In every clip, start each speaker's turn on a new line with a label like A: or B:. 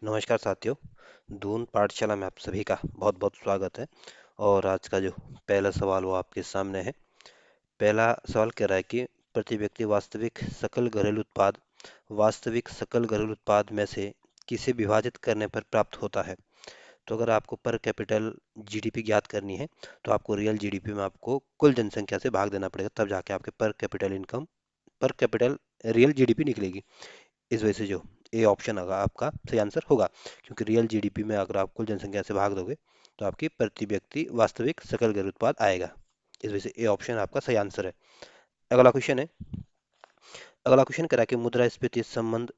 A: नमस्कार साथियों। दून पाठशाला में आप सभी का बहुत बहुत स्वागत है। और आज का जो पहला सवाल वो आपके सामने है। पहला सवाल कह रहा है कि प्रति व्यक्ति वास्तविक सकल घरेलू उत्पाद में से किसे विभाजित करने पर प्राप्त होता है। तो अगर आपको पर कैपिटल जीडीपी ज्ञात करनी है तो आपको रियल जीडीपी में आपको कुल जनसंख्या से भाग देना पड़ेगा, तब जाके आपके पर कैपिटल रियल जीडीपी निकलेगी। इस वजह से जो ए ऑप्शन होगा आपका सही आंसर होगा, क्योंकि रियल जीडीपी में अगर आप कुल जनसंख्या से भाग दोगे तो आपकी प्रति व्यक्ति वास्तविक सकल घरेलू उत्पाद आएगा। इस वजह से ए ऑप्शन आपका सही आंसर है। अगला क्वेश्चन है। अगला क्वेश्चन करा कि मुद्रास्फीति संबंध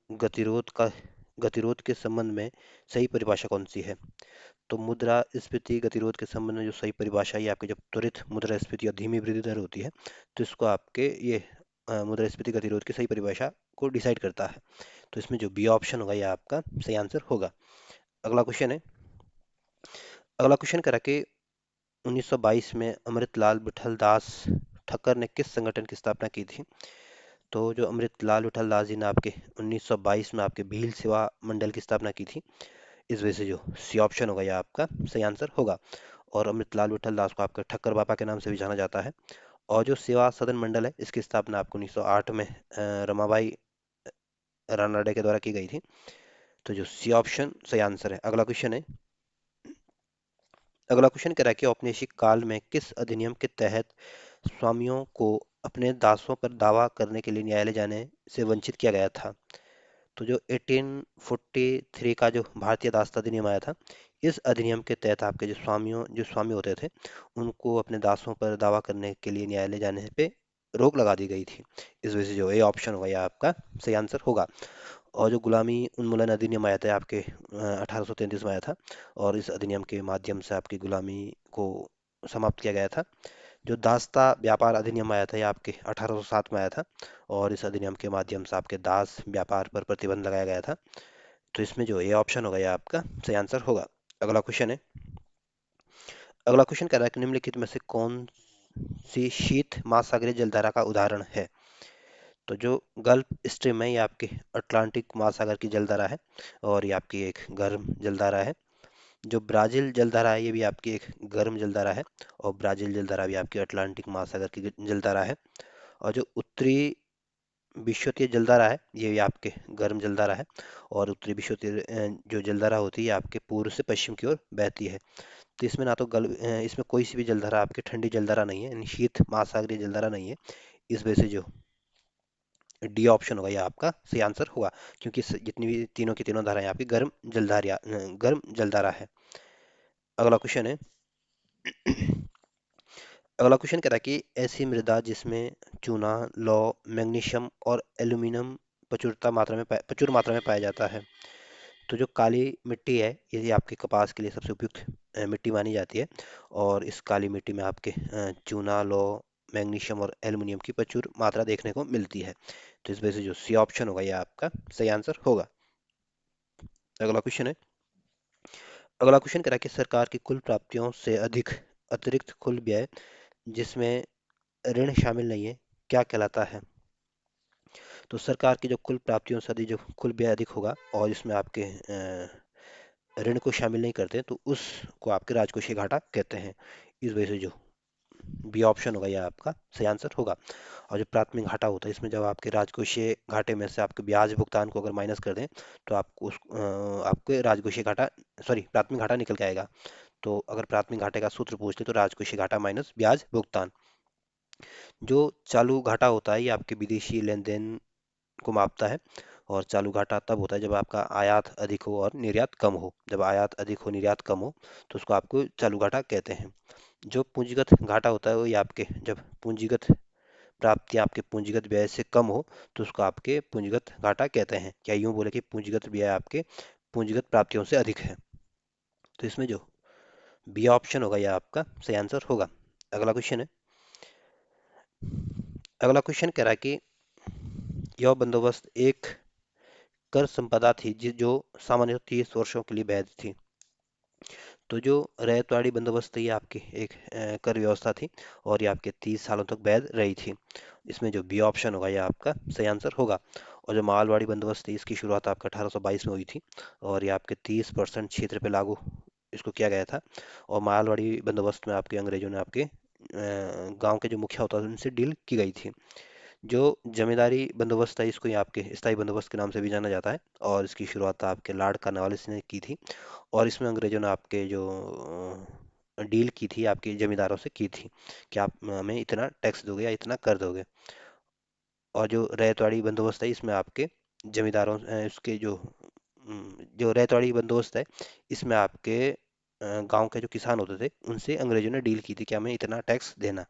A: गतिरोध के संबंध में सही परिभाषा कौन सी है। तो मुद्रास्फीति गतिरोध के संबंध में जो सही परिभाषा है, ये आपकी जब त्वरित मुद्रास्फीति या धीमी वृद्धि दर होती है तो इसको आपके ये मुद्रास्फीति गतिरोध की सही परिभाषा को डिसाइड करता है। तो इसमें जो बी ऑप्शन होगा यह आपका सही आंसर होगा। अगला क्वेश्चन है। अगला क्वेश्चन करा कि 1922 में अमृतलाल विठल दास ठक्कर ने किस संगठन की स्थापना की थी। तो जो अमृतलाल विठल दास जी ने आपके 1922 में आपके भील सेवा मंडल की स्थापना की थी। इस वजह से जो सी ऑप्शन होगा यह आपका सही आंसर होगा। और अमृतलाल विठल दास को आपके ठक्कर बाबा के नाम से भी जाना जाता है। और जो सेवा सदन मंडल है इसकी स्थापना आपको 1908 में रमाबाई रानडे के द्वारा की गई थी। तो जो सी ऑप्शन सही आंसर है। अगला क्वेश्चन है। अगला क्वेश्चन कह रहा है कि औपनिवेशिक काल में किस अधिनियम के तहत स्वामियों को अपने दासों पर दावा करने के लिए न्यायालय जाने से वंचित किया गया था। तो जो 1843 का जो भारतीय दासता अधिनियम आया था, इस अधिनियम के तहत आपके जो स्वामी होते थे उनको अपने दासों पर दावा करने के लिए न्यायालय जाने पे रोक लगा दी गई थी। इस वजह से जो ए ऑप्शन होगा यह आपका सही आंसर होगा। और जो गुलामी उन्मूलन अधिनियम आया था आपके 1833 में आया था। और इस अधिनियम के माध्यम से आपकी गुलामी को समाप्त किया गया था। जो दासता व्यापार अधिनियम आया था ये आपके 1807 में आया था। और इस अधिनियम के माध्यम से आपके दास व्यापार पर प्रतिबंध लगाया गया था। तो इसमें जो ए ऑप्शन होगा यह आपका सही आंसर होगा। अगला क्वेश्चन है। अगला क्वेश्चन कह रहा है कि निम्नलिखित में से कौन सी शीत महासागरीय जलधारा का उदाहरण है। तो जो गल्फ स्ट्रीम है ये आपके अटलांटिक महासागर की जलधारा है। और ये आपकी एक गर्म जलधारा है। जो ब्राजील जलधारा है ये भी आपकी एक गर्म जलधारा है। और ब्राजील जलधारा भी आपकी अटलांटिक महासागर की जलधारा है। और जो उत्तरी विश्वतीय जलधारा है ये भी आपके गर्म जलधारा है। और उत्तरी विश्वतीय जो जलधारा होती है आपके पूर्व से पश्चिम की ओर बहती है। तो इसमें ना तो इसमें कोई सी भी जलधारा आपकी ठंडी जलधारा नहीं है, यानी शीत महासागरीय जलधारा नहीं है। इस वजह से जो डी ऑप्शन होगा ये आपका सही आंसर होगा, क्योंकि जितनी भी तीनों की तीनों धाराएं आपकी गर्म जलधारा है। अगला क्वेश्चन है। अगला क्वेश्चन कह रहा है कि ऐसी मृदा जिसमें चूना, लौह, मैग्नीशियम और एल्यूमिनियम प्रचुर मात्रा में पाया जाता है। तो जो काली मिट्टी है ये आपके कपास के लिए सबसे उपयुक्त मिट्टी मानी जाती है। और इस काली मिट्टी में आपके चूना, लौह, मैग्नीशियम और एल्युमिनियम की प्रचुर मात्रा देखने को मिलती है। तो इस वजह से जो सी ऑप्शन होगा ये आपका सही आंसर होगा। अगला क्वेश्चन है। अगला क्वेश्चन कह रहा है कि सरकार की कुल प्राप्तियों से अधिक अतिरिक्त कुल व्यय जिसमें ऋण शामिल नहीं है क्या कहलाता है। तो सरकार की जो कुल प्राप्तियों से अधिक जो कुल व्यय अधिक होगा और इसमें आपके ऋण को शामिल नहीं करते तो उसको आपके राजकोषीय घाटा कहते हैं। इस वजह से जो बी ऑप्शन होगा यह आपका सही आंसर होगा। और जो प्राथमिक घाटा होता है इसमें जब आपके राजकोषीय घाटे में से आपके ब्याज भुगतान को अगर माइनस कर दें तो आपको आपके राजकोषीय घाटा सॉरी प्राथमिक घाटा निकल के आएगा। तो अगर प्राथमिक घाटे का सूत्र पूछ ले तो राजकोषीय घाटा माइनस ब्याज भुगतान। जो चालू घाटा होता है ये आपके विदेशी लेन देन को मापता है। और चालू घाटा तब होता है जब आपका आयात अधिक हो और निर्यात कम हो। जब आयात अधिक हो निर्यात कम हो तो उसको आपको चालू घाटा कहते हैं। जो पूंजीगत घाटा होता है वो ये आपके जब पूंजीगत प्राप्तियां आपके पूंजीगत व्यय से कम हो तो उसको आपके पूंजीगत घाटा कहते हैं। क्या यूं बोले कि पूंजीगत व्यय आपके पूंजीगत प्राप्तियों से अधिक है। तो इसमें जो बी ऑप्शन होगा यह आपका सही आंसर होगा। अगला क्वेश्चन है। अगला क्वेश्चन कह रहा है कि यह बंदोबस्त एक कर संपदा थी जो सामान्य 30 वर्षों के लिए वैध थी। तो जो रैयतवाड़ी बंदोबस्त ये आपकी एक कर व्यवस्था थी। और ये आपके 30 सालों तक वैध रही थी। इसमें जो बी ऑप्शन होगा ये आपका सही आंसर होगा। और जो मालवाड़ी बंदोबस्त थी इसकी शुरुआत आपका 1822 में हुई थी, और ये आपके 30% क्षेत्र पे लागू इसको किया गया था। और मालवाड़ी बंदोबस्त में आपके अंग्रेजों ने आपके गांव के जो मुखिया होता था उनसे डील की गई थी। जो जमींदारी बंदोबस्त है इसको ही आपके स्थायी बंदोबस्त के नाम से भी जाना जाता है, और इसकी शुरुआत आपके लॉर्ड कॉर्नवालिस ने की थी। और इसमें अंग्रेजों ने आपके जो डील की थी आपके जमींदारों से की थी कि आप हमें इतना टैक्स दोगे या इतना कर दोगे। और जो रैयतवाड़ी बंदोबस्त है इसमें आपके जमींदारों उसके जो रैयतवाड़ी बंदोबस्त है इसमें आपके गांव के जो किसान होते थे उनसे अंग्रेजों ने डील की थी कि हमें इतना टैक्स देना।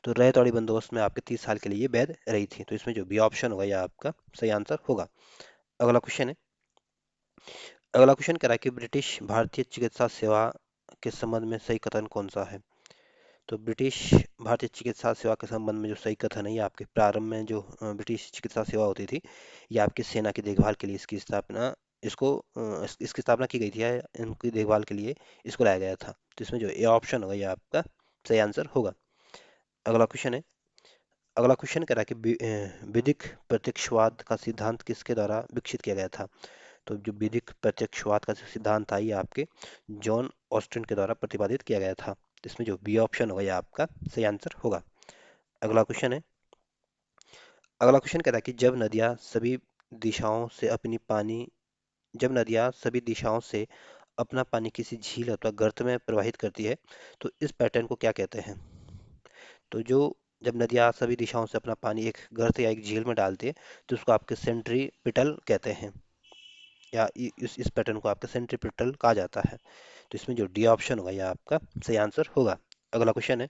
A: तो रैयतवाड़ी बंदोबस्त में आपके 30 साल के लिए ये वैध रही थी। तो इसमें जो बी ऑप्शन होगा यह आपका सही आंसर होगा। अगला क्वेश्चन है। अगला क्वेश्चन कह रहा है कि ब्रिटिश भारतीय चिकित्सा सेवा के संबंध में सही कथन कौन सा है। तो ब्रिटिश भारतीय चिकित्सा सेवा के संबंध में जो सही कथन है ये आपके प्रारंभ में जो ब्रिटिश चिकित्सा सेवा होती थी ये आपकी सेना की देखभाल के लिए इसकी स्थापना की गई थी, या इनकी देखभाल के लिए इसको लाया गया था। तो इसमें जो ए ऑप्शन होगा ये आपका सही आंसर होगा। अगला क्वेश्चन है। अगला क्वेश्चन कह रहा है कि विधिक प्रत्यक्षवाद का सिद्धांत किसके द्वारा विकसित किया गया था। तो जो विधिक प्रत्यक्षवाद का जो सिद्धांत था ये आपके जॉन ऑस्टिन के द्वारा प्रतिपादित किया गया था। तो इसमें जो बी ऑप्शन होगा ये आपका सही आंसर होगा। अगला क्वेश्चन है। अगला क्वेश्चन कह रहा है कि जब नदियां सभी दिशाओं से अपना पानी किसी झील अथवा गर्त में प्रवाहित करती है तो इस पैटर्न को क्या कहते हैं। तो जो जब नदियां सभी दिशाओं से अपना पानी एक गर्त या एक झील में डालती है तो उसको आपके सेंट्रीपिटल कहते हैं, या इस पैटर्न को आपके सेंट्रीपिटल कहा जाता है। तो इसमें जो डी ऑप्शन होगा यह आपका सही आंसर होगा। अगला क्वेश्चन है।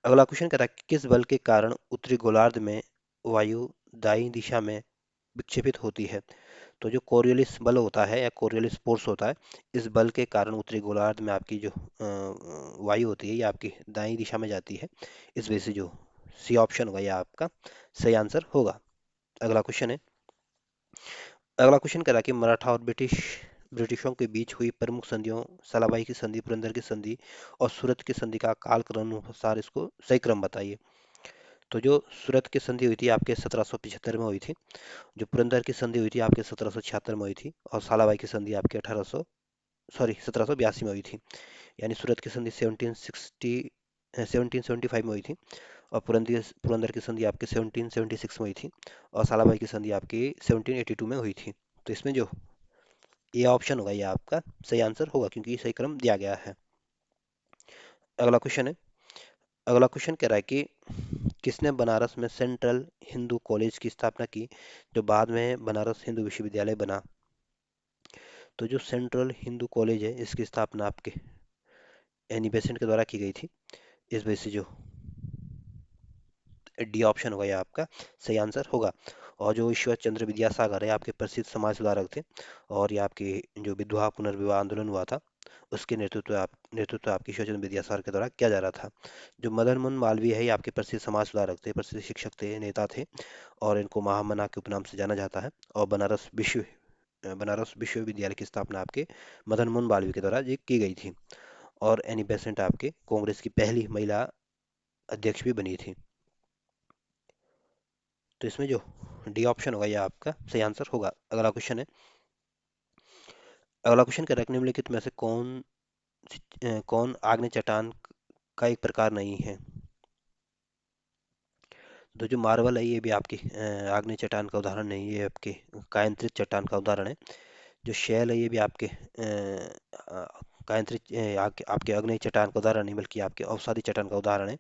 A: अगला क्वेश्चन कह रहा है कि किस बल के कारण उत्तरी गोलार्ध में वायु दायीं दिशा में विक्षेपित होती है। तो जो कोरियोलिस बल होता है या कोरियोलिस फोर्स होता है इस बल के कारण उत्तरी गोलार्ध में आपकी जो वायु होती है ये आपकी दायीं दिशा में जाती है। इस वजह से जो सी ऑप्शन होगा यह आपका सही आंसर होगा। अगला क्वेश्चन है। अगला क्वेश्चन कह रहा है कि मराठा और ब्रिटिशों के बीच हुई प्रमुख संधियों सलाबाई की संधि, पुरंदर की संधि और सूरत की संधि का कालक्रम अनुसार इसको सही क्रम बताइए। तो जो सूरत की संधि हुई थी आपके 1775 में हुई थी, जो पुरंदर की संधि हुई थी आपके 1776 में हुई थी, और सालाबाई की संधि आपके 1782 में हुई थी। यानी सूरत की संधि 1775 में हुई थी, और पुरंदर की संधि आपके 1776 में हुई थी, और सालाबाई की संधि आपकी 1782 में हुई थी। तो इसमें जो ए ऑप्शन होगा ये आपका सही आंसर होगा क्योंकि ये सही क्रम दिया गया है। अगला क्वेश्चन है। अगला क्वेश्चन कह रहा है कि किसने बनारस में सेंट्रल हिंदू कॉलेज की स्थापना की जो बाद में बनारस हिंदू विश्वविद्यालय बना। तो जो सेंट्रल हिंदू कॉलेज है इसकी स्थापना आपके एनी बेसेंट के द्वारा की गई थी। इस वजह से जो डी ऑप्शन होगा ये आपका सही आंसर होगा। और जो ईश्वर चंद्र विद्यासागर है आपके प्रसिद्ध समाज सुधारक थे, और ये आपके जो विधवा पुनर्विवाह आंदोलन हुआ था उसके नेतृत्व आपके ईश्वर चंद्र विद्यासागर के द्वारा किया जा रहा था। जो मदन मोहन मालवीय है ये आपके प्रसिद्ध समाज सुधारक थे, प्रसिद्ध शिक्षक थे, नेता थे, और इनको महामना के उपनाम से जाना जाता है। और बनारस विश्वविद्यालय की स्थापना आपके मदन मोहन मालवीय के द्वारा ये की गई थी। और एनी बेसेंट आपके कांग्रेस की पहली महिला अध्यक्ष भी बनी थी। तो इसमें जो डी ऑप्शन होगा यह आपका सही आंसर होगा। अगला क्वेश्चन है। अगला क्वेश्चन कह रहा है कि निम्नलिखित में से कौन आग्नेय चट्टान का एक प्रकार नहीं है। तो जो मार्बल है ये भी आपकी आग्नेय चट्टान का उदाहरण नहीं है, ये आपके कायांतरित चट्टान का उदाहरण है। जो शैल है ये भी आपके कायांतरित आपके आग्नेय चट्टान का उदाहरण नहीं बल्कि आपके अवसादी चट्टान का उदाहरण है।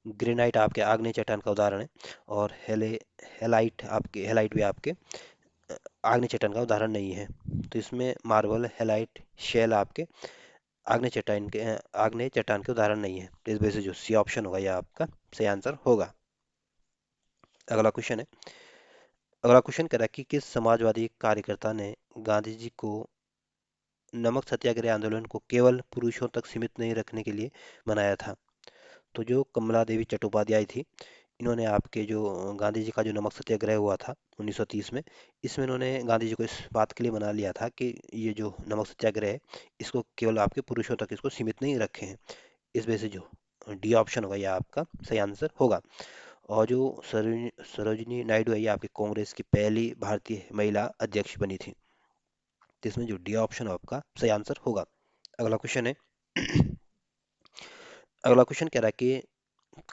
A: ग्रेनाइट आपके आग्नेय चट्टान का उदाहरण है, और हेलाइट भी आपके आग्नेय चट्टान का उदाहरण नहीं है। तो इसमें मार्बल, हेलाइट, शेल आपके आग्नेय चट्टान के उदाहरण नहीं है। तो इस वजह से जो सी ऑप्शन होगा यह आपका सही आंसर होगा। अगला क्वेश्चन है। अगला क्वेश्चन कह रहा है कि किस समाजवादी कार्यकर्ता ने गांधी जी को नमक सत्याग्रह आंदोलन को केवल पुरुषों तक सीमित नहीं रखने के लिए बनाया था। तो जो कमला देवी चट्टोपाध्याय थी इन्होंने आपके जो गांधी जी का जो नमक सत्याग्रह हुआ था 1930 में, इसमें इन्होंने गांधी जी को इस बात के लिए बना लिया था कि ये जो नमक सत्याग्रह है इसको केवल आपके पुरुषों तक इसको सीमित नहीं रखे हैं। इस वजह से जो डी ऑप्शन होगा यह आपका सही आंसर होगा। और जो सरोजिनी नायडू है ये आपकी कांग्रेस की पहली भारतीय महिला अध्यक्ष बनी थी। तो इसमें जो डी ऑप्शन आपका सही आंसर होगा। अगला क्वेश्चन है अगला क्वेश्चन कह रहा है कि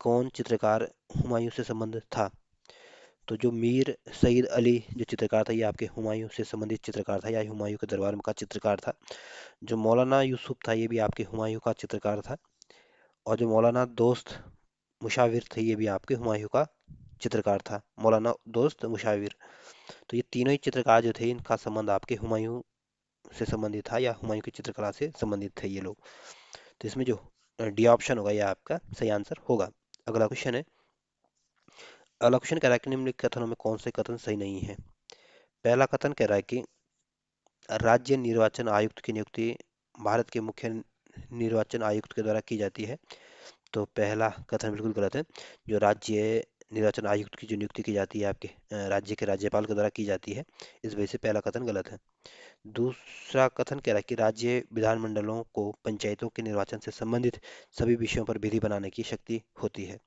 A: कौन चित्रकार हुमायूं से संबंधित था। तो जो मीर सईद अली जो चित्रकार था ये आपके हुमायूं से संबंधित चित्रकार था या हुमायूं के दरबार में का चित्रकार था। जो मौलाना यूसुफ था ये भी आपके हुमायूं का चित्रकार था। और जो मौलाना दोस्त मुशाविर थे ये भी आपके हुमायूं का चित्रकार था। मौलाना दोस्त मुशाविर, तो ये तीनों ही चित्रकार जो थे इनका संबंध आपके हुमायूं से संबंधित था या हुमायूं की चित्रकला से संबंधित थे ये लोग। तो इसमें जो डी ऑप्शन होगा ये आपका सही आंसर होगा। अगला क्वेश्चन है अगला क्वेश्चन कह रहा है कि निम्नलिखित कथनों में कौन से कथन सही नहीं है। पहला कथन कह रहा है कि राज्य निर्वाचन आयुक्त की नियुक्ति भारत के मुख्य निर्वाचन आयुक्त के द्वारा की जाती है। तो पहला कथन बिल्कुल गलत है। जो राज्य निर्वाचन आयुक्त की जो नियुक्ति की जाती है आपके राज्य के राज्यपाल के द्वारा की जाती है। इस वजह से पहला कथन गलत है। दूसरा कथन कह रहा है कि राज्य विधानमंडलों को पंचायतों के निर्वाचन से संबंधित सभी विषयों पर विधि बनाने की शक्ति होती है।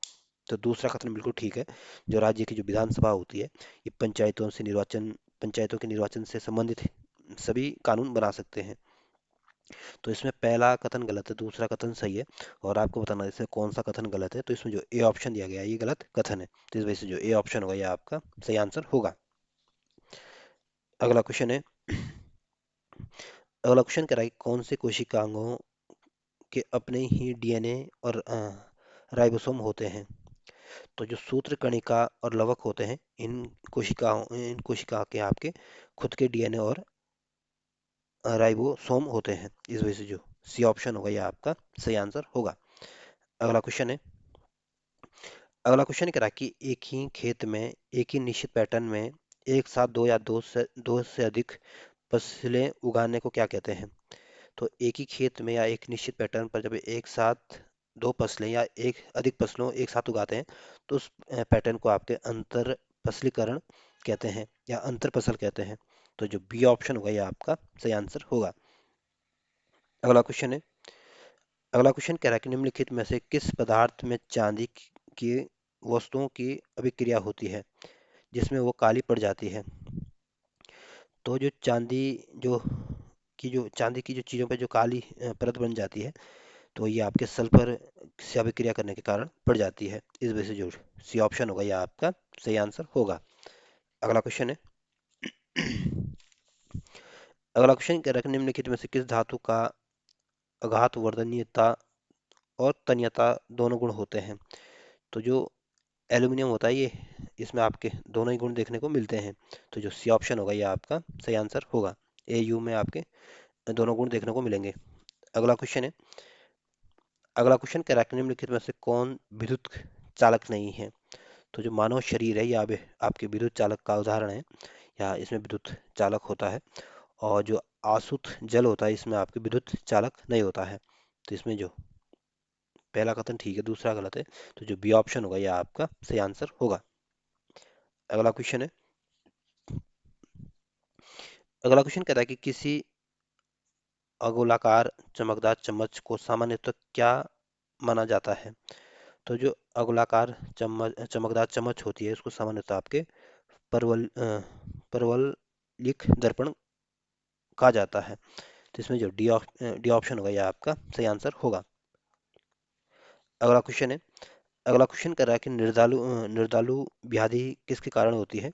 A: तो दूसरा कथन बिल्कुल ठीक है। जो राज्य की जो विधानसभा होती है ये पंचायतों के निर्वाचन से संबंधित सभी कानून बना सकते हैं। तो इसमें पहला कथन गलत है, दूसरा कथन सही है। और आपको बताना है इसमें कौन सा कथन गलत है। तो इसमें जो ए ऑप्शन दिया गया है ये गलत कथन है। तो इस वजह से जो ए ऑप्शन होगा ये आपका सही आंसर होगा। अगला क्वेश्चन है अगला क्वेश्चन कह रहा है कि कौन से कोशिकांगों के अपने ही डीएनए और राइबोसोम होते हैं। तो जो सूत्र कणिका और लवक होते हैं इन कोशिका के आपके खुद के डीएनए और राइबोसोम होते हैं। इस वजह से जो सी ऑप्शन होगा ये आपका सही आंसर होगा। अगला क्वेश्चन है अगला क्वेश्चन कह रहा है कि एक ही खेत में एक ही निश्चित पैटर्न में एक साथ दो से अधिक फसलें उगाने को क्या कहते हैं। तो एक ही खेत में या एक निश्चित पैटर्न पर जब एक साथ दो फसलें या एक अधिक फसलों एक साथ उगाते हैं तो उस पैटर्न को आपके अंतर फसलीकरण कहते हैं या अंतर फसल कहते हैं। तो जो बी ऑप्शन होगा ये आपका सही आंसर होगा। अगला क्वेश्चन है अगला क्वेश्चन कह रहा है कि निम्नलिखित में से किस पदार्थ में चांदी की वस्तुओं की अभिक्रिया होती है जिसमें वो काली पड़ जाती है। तो जो चांदी की जो चीज़ों पे जो काली परत बन जाती है तो ये आपके सल्फर से अभिक्रिया करने के कारण पड़ जाती है। इस वजह से जो सी ऑप्शन होगा यह आपका सही आंसर होगा। अगला क्वेश्चन है अगला क्वेश्चन कह रहा है कि निम्नलिखित में से किस धातु का अघात वर्धनीयता और तन्यता दोनों गुण होते हैं। तो जो एल्यूमिनियम होता है ये इसमें आपके दोनों ही गुण देखने को मिलते हैं। तो जो सी ऑप्शन होगा ये आपका सही आंसर होगा। ए यू में आपके दोनों गुण देखने को मिलेंगे। अगला क्वेश्चन है अगला क्वेश्चन कह रहा है कि निम्नलिखित में से कौन विद्युत चालक नहीं है। तो जो मानव शरीर है या आपके विद्युत चालक का उदाहरण है या इसमें विद्युत चालक होता है। और जो आसुत जल होता है इसमें आपके विद्युत चालक नहीं होता है। तो इसमें जो पहला कथन ठीक है दूसरा गलत है। तो जो बी ऑप्शन होगा यह आपका सही आंसर होगा। अगला क्वेश्चन है अगला क्वेश्चन कहता है कि किसी अगोलाकार चमकदार चम्मच को सामान्यतः क्या माना जाता है। तो जो अगोलाकार चमकदार चम्मच होती है उसको सामान्यतः आपके परवलयिक दर्पण कहा जाता है। तो इसमें जो डी ऑप्शन होगा यह आपका सही आंसर होगा। अगला क्वेश्चन है अगला क्वेश्चन कर रहा है कि निर्दालु व्याधि किसके कारण होती है।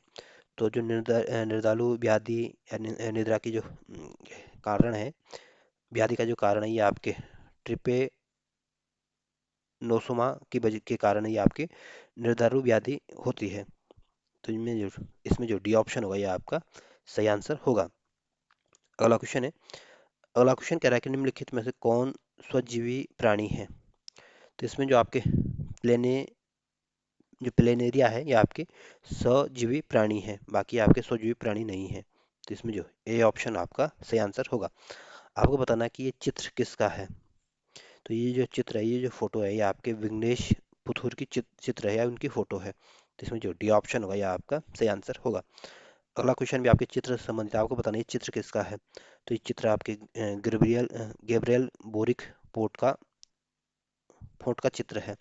A: तो जो निर्दालु व्याधि या निद्रा की जो कारण है व्याधि का जो कारण है ये आपके ट्रिपेनोसोमा की वजह के कारण ये आपके निर्दालु व्याधि होती है। तो इसमें जो डी ऑप्शन होगा ये आपका सही आंसर होगा। अगला क्वेश्चन है अगला क्वेश्चन कह रहा है कि निम्नलिखित में से कौन स्वजीवी प्राणी है। तो इसमें जो आपके प्लेने जो प्लेनेरिया है ये आपके स्वजीवी प्राणी है बाकी आपके स्वजीवी प्राणी नहीं है। तो इसमें जो ए ऑप्शन आपका सही आंसर होगा। आपको बताना है कि ये चित्र किसका है। तो ये जो चित्र है ये जो फोटो है ये आपके विघ्नेश पुथुर की चित्र है या उनकी फोटो है। तो इसमें जो डी ऑप्शन होगा ये आपका सही आंसर होगा। अगला क्वेश्चन भी आपके चित्र से संबंधित है। आपको बताना है ये चित्र किसका है। तो ये चित्र आपके गैब्रियल बोरिक पोर्ट का चित्र है।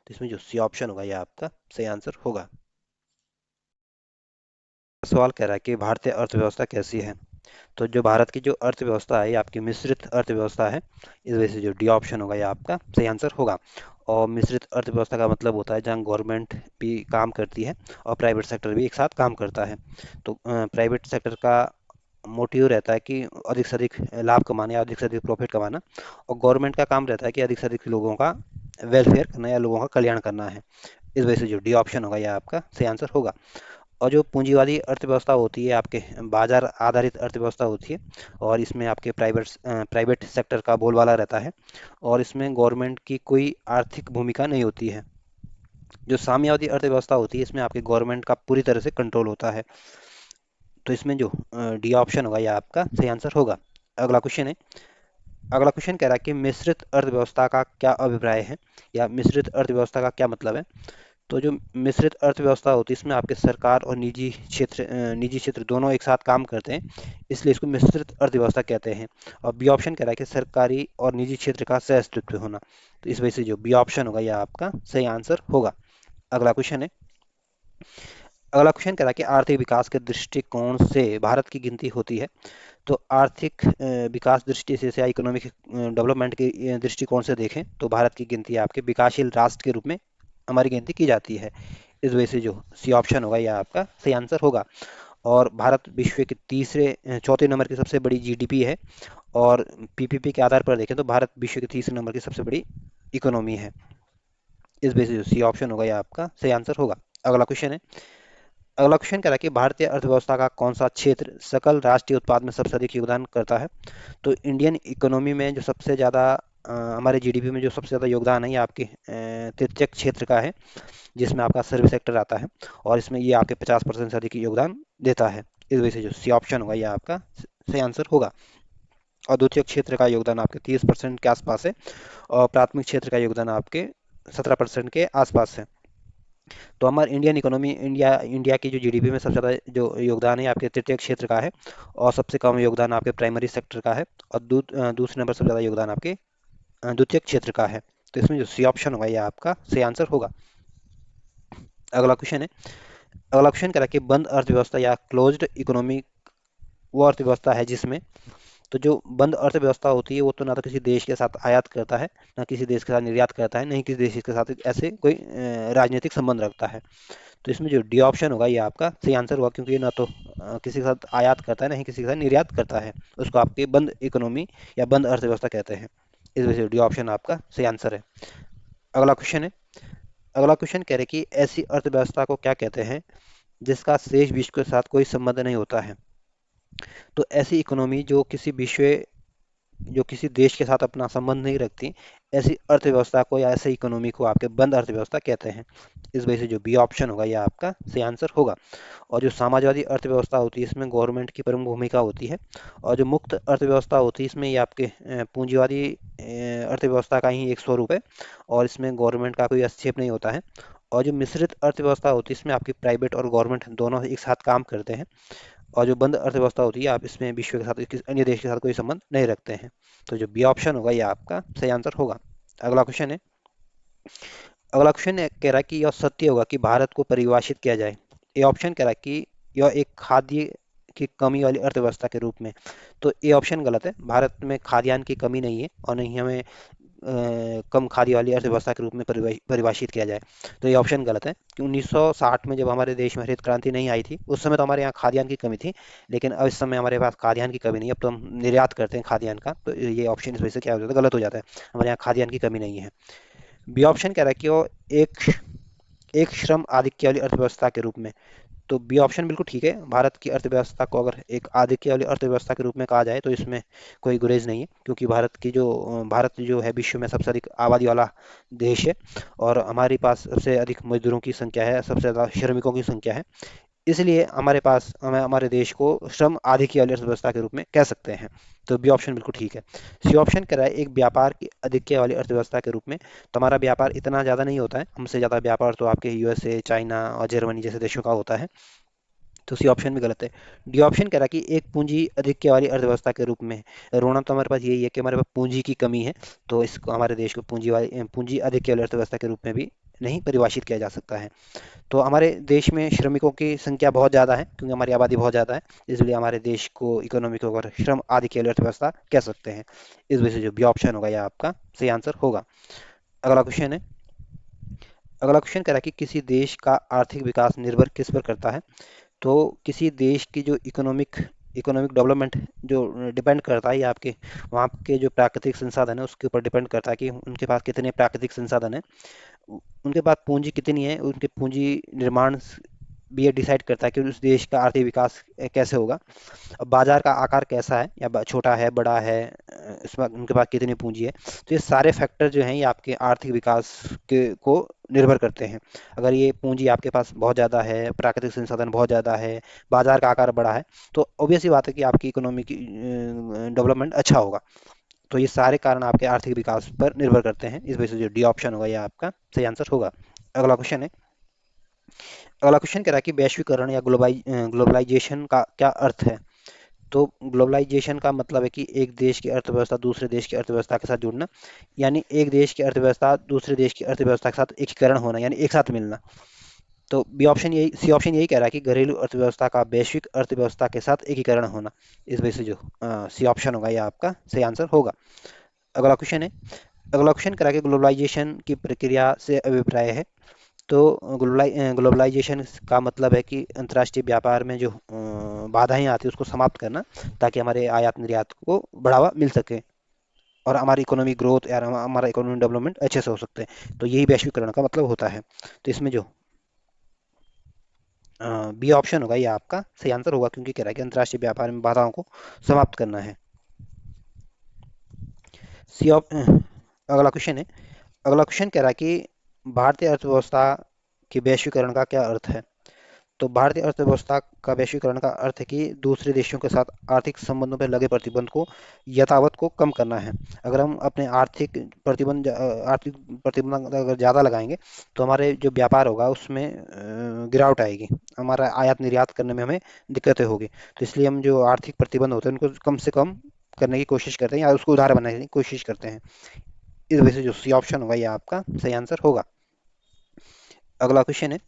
A: तो इसमें जो सी ऑप्शन होगा ये आपका सही आंसर होगा। सवाल कह रहा है कि भारतीय अर्थव्यवस्था कैसी है। तो जो भारत की जो अर्थव्यवस्था है ये आपकी मिश्रित अर्थव्यवस्था है। इस वजह से जो डी ऑप्शन होगा ये आपका सही आंसर होगा। और मिश्रित अर्थव्यवस्था का मतलब होता है जहाँ गवर्नमेंट भी काम करती है और प्राइवेट सेक्टर भी एक साथ काम करता है। तो प्राइवेट सेक्टर का मोटिव रहता है कि अधिक से अधिक लाभ कमाना या अधिक से अधिक प्रॉफिट कमाना, और गवर्नमेंट का काम रहता है कि अधिक से अधिक लोगों का वेलफेयर करना या लोगों का कल्याण करना है। इस वजह से जो डी ऑप्शन होगा यह आपका सही आंसर होगा। और जो पूंजीवादी अर्थव्यवस्था होती है आपके बाजार आधारित अर्थव्यवस्था होती है, और इसमें आपके प्राइवेट सेक्टर का बोलबाला रहता है, और इसमें गवर्नमेंट की कोई आर्थिक भूमिका नहीं होती है। जो साम्यवादी अर्थव्यवस्था होती है इसमें आपके गवर्नमेंट का पूरी तरह से कंट्रोल होता है। तो इसमें जो डी ऑप्शन होगा यह आपका सही आंसर होगा। अगला क्वेश्चन है। अगला क्वेश्चन कह रहा है कि मिश्रित अर्थव्यवस्था का क्या अभिप्राय है, या मिश्रित अर्थव्यवस्था का क्या मतलब है। तो जो मिश्रित अर्थव्यवस्था होती है इसमें आपके सरकार और निजी क्षेत्र दोनों एक साथ काम करते हैं, इसलिए इसको मिश्रित अर्थव्यवस्था कहते हैं। और बी ऑप्शन कह रहा है कि सरकारी और निजी क्षेत्र का सह अस्तित्व होना। तो इस वजह से जो बी ऑप्शन होगा यह आपका सही आंसर होगा। अगला क्वेश्चन है। अगला क्वेश्चन कह रहा है कि आर्थिक विकास के दृष्टिकोण से भारत की गिनती होती है। तो आर्थिक विकास दृष्टि से या इकोनॉमिक डेवलपमेंट के दृष्टिकोण से देखें तो भारत की गिनती आपके विकासशील राष्ट्र के रूप में हमारी गिनती की जाती है। इस वजह से जो सी ऑप्शन होगा यह आपका सही आंसर होगा। और भारत विश्व के चौथे नंबर की सबसे बड़ी जीडीपी है। और पीपीपी के आधार पर देखें तो भारत विश्व के तीसरे नंबर की सबसे बड़ी इकोनॉमी है। इस वजह से जो सी ऑप्शन होगा यह आपका सही आंसर होगा। अगला क्वेश्चन है। अगला क्वेश्चन कह रहा है कि भारतीय अर्थव्यवस्था का कौन सा क्षेत्र सकल राष्ट्रीय उत्पाद में सबसे अधिक योगदान करता है। तो इंडियन इकोनॉमी में जो सबसे ज़्यादा हमारे जीडीपी में जो सबसे ज़्यादा योगदान है ये आपके तृतीयक क्षेत्र का है, जिसमें आपका सर्विस सेक्टर आता है, और इसमें ये आपके 50% से अधिक योगदान देता है। इस वजह से जो सी ऑप्शन होगा ये आपका सही आंसर होगा। और द्वितीय क्षेत्र का योगदान आपके 30% के आसपास है, और प्राथमिक क्षेत्र का योगदान आपके 17% के आसपास है। तो हमारे इंडियन इकोनॉमी इंडिया इंडिया की जो जीडीपी में सबसे ज़्यादा जो योगदान है आपके तृतीय क्षेत्र का है, और सबसे कम योगदान आपके प्राइमरी सेक्टर का है, और दूसरे नंबर सबसे ज़्यादा योगदान आपके द्वितीय क्षेत्र का है। तो इसमें जो सी ऑप्शन होगा ये आपका सही आंसर होगा। अगला क्वेश्चन है। अगला क्वेश्चन कह रहा है कि बंद अर्थव्यवस्था या क्लोज्ड इकोनॉमी वो अर्थव्यवस्था है जिसमें, तो जो बंद अर्थव्यवस्था होती है वो तो ना तो किसी देश के साथ आयात करता है, ना किसी देश के साथ निर्यात करता है, नहीं किसी देश के साथ ऐसे कोई राजनीतिक संबंध रखता है। तो इसमें जो डी ऑप्शन होगा ये आपका सही आंसर होगा, क्योंकि ये ना तो किसी के साथ आयात करता है, ना ही किसी के साथ निर्यात करता है। उसको आपके बंद इकोनॉमी या बंद अर्थव्यवस्था कहते हैं। इस वजह से डी ऑप्शन आपका सही आंसर है। अगला क्वेश्चन है। अगला क्वेश्चन कह रहे कि ऐसी अर्थव्यवस्था को क्या कहते हैं जिसका शेष विश्व के साथ कोई संबंध नहीं होता है। तो ऐसी इकोनॉमी जो किसी देश के साथ अपना संबंध नहीं रखती, ऐसी अर्थव्यवस्था को या ऐसी इकोनॉमी को आपके बंद अर्थव्यवस्था कहते हैं। इस वजह से जो बी ऑप्शन होगा यह आपका सही आंसर होगा। और जो समाजवादी अर्थव्यवस्था होती है इसमें गवर्नमेंट की प्रमुख भूमिका होती है। और जो मुक्त अर्थव्यवस्था होती है इसमें ये आपके पूंजीवादी अर्थव्यवस्था का ही एक स्वरूप है, और इसमें गवर्नमेंट का कोई हस्तक्षेप नहीं होता है। और जो मिश्रित अर्थव्यवस्था होती है इसमें आपकी प्राइवेट और गवर्नमेंट दोनों एक साथ काम करते हैं। और जो बंद अर्थव्यवस्था होती है आप इसमें विश्व के साथ किसी अन्य देश के साथ कोई संबंध नहीं रखते हैं। तो जो बी ऑप्शन होगा ये आपका सही आंसर होगा। अगला क्वेश्चन है। अगला क्वेश्चन कह रहा है कि यह सत्य होगा कि भारत को परिभाषित किया जाए। ए ऑप्शन कह रहा है कि यह एक खाद्य की कमी वाली अर्थव्यवस्था के रूप में। तो ए ऑप्शन गलत है। भारत में खाद्यान्न की कमी नहीं है, और नहीं हमें कम खादी वाली अर्थव्यवस्था के रूप में परिभाषित किया जाए। तो ये ऑप्शन गलत है कि 1960 में जब हमारे देश में हरित क्रांति नहीं आई थी उस समय तो हमारे यहाँ खाद्यान्न की कमी थी, लेकिन अब इस समय हमारे पास खाद्यान्न की कमी नहीं है। अब तो हम निर्यात करते हैं खाद्यान्न का, तो ये ऑप्शन इस वजह से क्या हो जाता है, गलत हो जाता है। हमारे यहाँ खाद्यान्न की कमी नहीं है। बी ऑप्शन कह रहा है कि वो एक एक श्रम आधिक्य वाली अर्थव्यवस्था के रूप में। तो बी ऑप्शन बिल्कुल ठीक है। भारत की अर्थव्यवस्था को अगर एक आधिक्य वाली अर्थव्यवस्था के रूप में कहा जाए तो इसमें कोई गुरेज नहीं है, क्योंकि भारत जो है विश्व में सबसे अधिक आबादी वाला देश है, और हमारे पास सबसे अधिक मजदूरों की संख्या है, सबसे ज़्यादा श्रमिकों की संख्या है। इसलिए हमें हमारे देश को श्रम आधिक्य वाली अर्थव्यवस्था के रूप में कह सकते हैं। तो बी ऑप्शन बिल्कुल ठीक है। सी ऑप्शन कह रहा है एक व्यापार की आधिक्य वाली अर्थव्यवस्था के रूप में। तो हमारा व्यापार इतना ज़्यादा नहीं होता है, हमसे ज़्यादा व्यापार तो आपके यूएसए, चाइना और जर्मनी जैसे देशों का होता है। तो सी ऑप्शन भी गलत है। डी ऑप्शन कह रहा है कि एक पूंजी आधिक्य वाली अर्थव्यवस्था के रूप में। रोना तो हमारे पास यही है कि हमारे पास पूंजी की कमी है, तो इसको हमारे देश को पूंजी आधिक्य वाली अर्थव्यवस्था के रूप में भी नहीं परिभाषित किया जा सकता है। तो हमारे देश में श्रमिकों की संख्या बहुत ज़्यादा है, क्योंकि हमारी आबादी बहुत ज़्यादा है, इसलिए हमारे देश को इकोनॉमी को अगर श्रम आदि की अर्थव्यवस्था कह सकते हैं। इस वजह से जो बी ऑप्शन होगा यह आपका सही आंसर होगा। अगला क्वेश्चन है, अगला क्वेश्चन कह रहा है कि किसी देश का आर्थिक विकास निर्भर किस पर करता है। तो किसी देश की जो इकोनॉमिक इकोनॉमिक डेवलपमेंट जो डिपेंड करता है, ये आपके वहाँ के जो प्राकृतिक संसाधन है उसके ऊपर डिपेंड करता है कि उनके पास कितने प्राकृतिक संसाधन है, उनके पास पूंजी कितनी है, उनके पूंजी निर्माण भी ये डिसाइड करता है कि उस देश का आर्थिक विकास कैसे होगा। अब बाजार का आकार कैसा है, या छोटा है बड़ा है, इसमें उनके पास कितनी पूंजी है। तो ये सारे फैक्टर जो हैं ये आपके आर्थिक विकास के को निर्भर करते हैं। अगर ये पूंजी आपके पास बहुत ज़्यादा है, प्राकृतिक संसाधन बहुत ज़्यादा है, बाजार का आकार बड़ा है, तो ऑब्वियस ही बात है कि आपकी इकोनॉमी की डेवलपमेंट अच्छा होगा। तो ये सारे कारण आपके आर्थिक विकास पर निर्भर करते हैं। इस वजह से जो डी ऑप्शन होगा ये आपका सही आंसर होगा। अगला क्वेश्चन है, अगला क्वेश्चन कह रहा है कि वैश्वीकरण या ग्लोबलाइजेशन का क्या अर्थ है। तो ग्लोबलाइजेशन का मतलब है कि एक देश की अर्थव्यवस्था दूसरे देश की अर्थव्यवस्था के साथ जुड़ना, यानी एक देश की अर्थव्यवस्था दूसरे देश की अर्थव्यवस्था के साथ एकीकरण होना, यानी एक साथ मिलना। तो बी ऑप्शन यही सी ऑप्शन यही कह रहा है कि घरेलू अर्थव्यवस्था का वैश्विक अर्थव्यवस्था के साथ एकीकरण होना। इस वजह से जो सी ऑप्शन होगा यह आपका सही आंसर होगा। अगला क्वेश्चन है, अगला क्वेश्चन करा कि ग्लोबलाइजेशन की प्रक्रिया से अभिप्राय है। तो ग्लोबलाइजेशन का मतलब है कि अंतर्राष्ट्रीय व्यापार में जो बाधाएं आती है उसको समाप्त करना, ताकि हमारे आयात निर्यात को बढ़ावा मिल सके और हमारी इकोनॉमी ग्रोथ या हमारा इकोनॉमी डेवलपमेंट अच्छे से हो सकते हैं। तो यही वैश्वीकरण का मतलब होता है। तो इसमें जो बी ऑप्शन होगा ये आपका सही आंसर होगा, क्योंकि कह रहा है कि अंतर्राष्ट्रीय व्यापार में बाधाओं को समाप्त करना है। सी ऑप अगला क्वेश्चन है, अगला क्वेश्चन कह रहा है कि भारतीय अर्थव्यवस्था के वैश्वीकरण का क्या अर्थ है। तो भारतीय अर्थव्यवस्था का वैश्वीकरण का अर्थ है कि दूसरे देशों के साथ आर्थिक संबंधों पर लगे प्रतिबंध को यथावत को कम करना है। अगर हम अपने आर्थिक प्रतिबंध अगर ज़्यादा लगाएंगे तो हमारे जो व्यापार होगा उसमें गिरावट आएगी, हमारा आयात निर्यात करने में हमें दिक्कतें होगी। तो इसलिए हम जो आर्थिक प्रतिबंध होते हैं उनको कम से कम करने की कोशिश करते हैं, या उसको उदार बनाने की कोशिश करते हैं। इस वजह से जो सी ऑप्शन होगा ये आपका सही आंसर होगा। अगला क्वेश्चन है,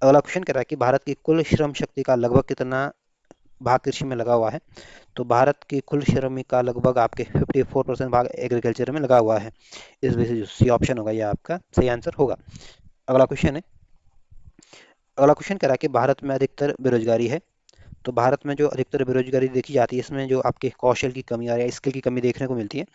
A: अगला क्वेश्चन कह रहा है कि भारत की कुल श्रम शक्ति का लगभग कितना भाग कृषि में लगा हुआ है। तो भारत की कुल श्रमिक का लगभग आपके 54% भाग एग्रीकल्चर में लगा हुआ है। इस वजह से जो सी ऑप्शन होगा ये आपका सही आंसर होगा। अगला क्वेश्चन है, अगला क्वेश्चन कह रहा है कि भारत में अधिकतर बेरोजगारी है। तो भारत में जो अधिकतर बेरोजगारी देखी जाती है इसमें जो आपके कौशल की कमी या स्किल की कमी देखने को मिलती है,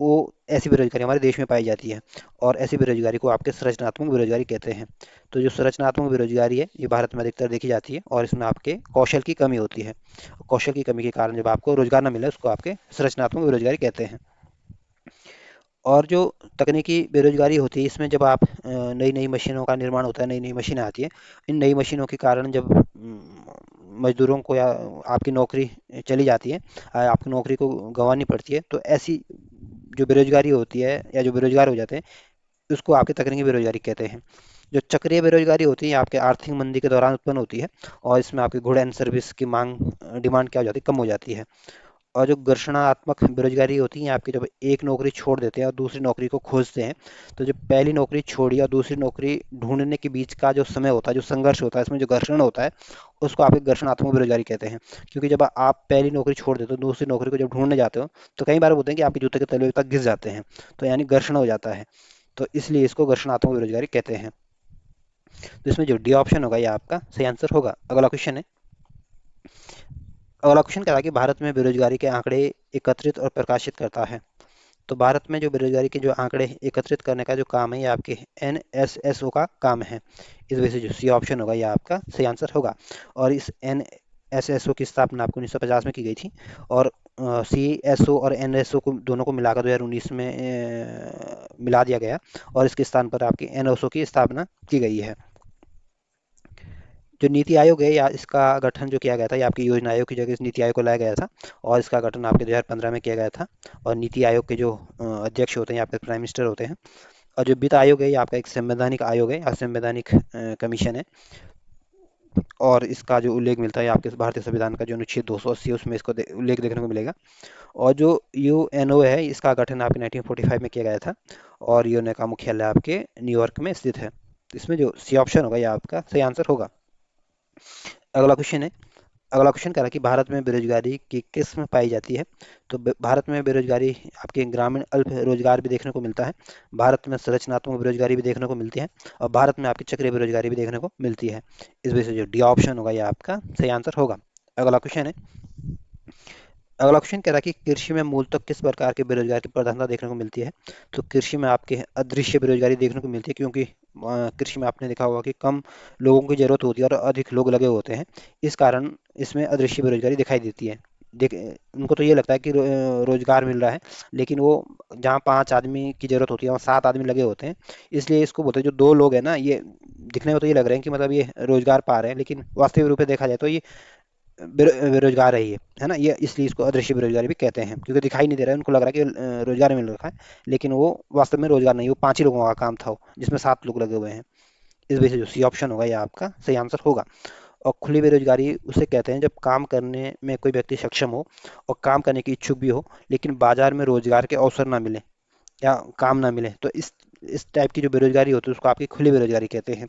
A: वो ऐसी बेरोजगारी हमारे देश में पाई जाती है। और ऐसी बेरोजगारी को आपके संरचनात्मक बेरोजगारी कहते हैं। तो जो संरचनात्मक बेरोजगारी है ये भारत में अधिकतर देखी जाती है, और इसमें आपके कौशल की कमी होती है। कौशल की कमी के कारण जब आपको रोजगार न मिले उसको आपके संरचनात्मक बेरोजगारी कहते हैं। और जो तकनीकी बेरोजगारी होती है इसमें जब आप नई नई मशीनों का निर्माण होता है, नई नई मशीनें आती हैं, इन नई मशीनों के कारण जब मजदूरों को या आपकी नौकरी चली जाती है, आपकी नौकरी को गंवानी पड़ती है, तो ऐसी जो बेरोजगारी होती है या जो बेरोजगार हो जाते हैं उसको आपके तकनीकी बेरोजगारी कहते हैं। जो चक्रीय बेरोजगारी होती है ये आपके आर्थिक मंदी के दौरान उत्पन्न होती है, और इसमें आपकी गुड एंड सर्विस की मांग डिमांड क्या हो जाती है, कम हो जाती है। और जो घर्षणात्मक बेरोजगारी होती है आपकी, जब एक नौकरी छोड़ देते हैं और दूसरी नौकरी को खोजते हैं, तो जो पहली नौकरी छोड़ी और दूसरी नौकरी ढूंढने के बीच का जो समय होता है, जो संघर्ष होता है, इसमें जो घर्षण होता है उसको आप एक घर्षणात्मक बेरोजगारी कहते हैं। क्योंकि जब आप पहली नौकरी छोड़ देते हो दूसरी नौकरी को जब ढूंढने जाते हो तो कई बार होते हैं कि आपके जूते के तलवे तक घिस जाते हैं, तो यानी घर्षण हो जाता है। तो इसलिए इसको घर्षणात्मक बेरोजगारी कहते हैं। तो इसमें जो डी ऑप्शन होगा ये आपका सही आंसर होगा। अगला क्वेश्चन है, अगला क्वेश्चन कह रहा है कि भारत में बेरोजगारी के आंकड़े एकत्रित और प्रकाशित करता है। तो भारत में जो बेरोजगारी के जो आंकड़े एकत्रित करने का जो काम है ये आपके NSSO का काम है। इस वजह से जो सी ऑप्शन होगा ये आपका सही आंसर होगा। और इस NSSO की स्थापना आपको 1950 में की गई थी, और CSO और NSO को दोनों को मिलाकर 2019 में मिला दिया गया, और इसके स्थान पर आपकी NOSO की स्थापना की गई है। जो नीति आयोग है या इसका गठन जो किया गया था, ये आपकी योजना आयोग की जगह इस नीति आयोग को लाया गया था, और इसका गठन आपके 2015 में किया गया था। और नीति आयोग के जो अध्यक्ष होते हैं आपके प्राइम मिनिस्टर होते हैं। और जो वित्त आयोग है ये आपका एक संवैधानिक आयोग है या संवैधानिक कमीशन है। और इसका जो उल्लेख मिलता है आपके भारतीय संविधान का जो अनुच्छेद 280 है उसमें इसको उल्लेख देखने को मिलेगा। और जो यूएनओ है इसका गठन आपके 1945 में किया गया था, और यूएनओ का मुख्यालय आपके न्यूयॉर्क में स्थित है। तो इसमें जो सी ऑप्शन होगा ये आपका सही आंसर होगा। अगला क्वेश्चन है, अगला क्वेश्चन कह रहा है कि भारत में बेरोजगारी की किस्म पाई जाती है। तो भारत में बेरोजगारी आपके ग्रामीण अल्प रोजगार भी देखने को मिलता है, भारत में संरचनात्मक बेरोजगारी भी देखने को मिलती है, और भारत में आपकी चक्रीय बेरोजगारी भी देखने को मिलती है। इस वजह से जो डी ऑप्शन होगा ये आपका सही आंसर होगा। अगला क्वेश्चन है, अगला क्वेश्चन कह रहा है कि कृषि में मूलतः किस प्रकार की बेरोजगारी की प्रधानता देखने को मिलती है। तो कृषि में आपके अदृश्य बेरोजगारी देखने को मिलती है, क्योंकि कृषि में आपने देखा होगा कि कम लोगों की जरूरत होती है और अधिक लोग लगे होते हैं, इस कारण इसमें अदृश्य बेरोजगारी दिखाई देती है। देख उनको तो ये लगता है कि रोजगार मिल रहा है, लेकिन वो जहाँ 5 आदमी की जरूरत होती है वहाँ 7 आदमी लगे होते हैं, इसलिए इसको बोलते हैं जो दो लोग हैं ना, ये दिखने में तो ये लग रहे हैं कि मतलब ये रोजगार पा रहे हैं, लेकिन वास्तविक रूप में देखा जाए तो ये बेरोजगार है, ये है ना, ये इसलिए इसको अदृश्य बेरोजगारी भी कहते हैं, क्योंकि दिखाई नहीं दे रहा है, उनको लग रहा है कि रोजगार मिल रखा है, लेकिन वो वास्तव में रोजगार नहीं, वो 5 ही लोगों का काम था वो, जिसमें 7 लोग लगे हुए हैं। इस वजह से जो सी ऑप्शन होगा ये आपका सही आंसर होगा। और खुली बेरोजगारी उसे कहते हैं जब काम करने में कोई व्यक्ति सक्षम हो और काम करने की इच्छुक भी हो, लेकिन बाजार में रोजगार के अवसर ना मिले या काम ना मिले, तो इस टाइप की जो बेरोजगारी होती है उसको आपकी खुली बेरोजगारी कहते हैं।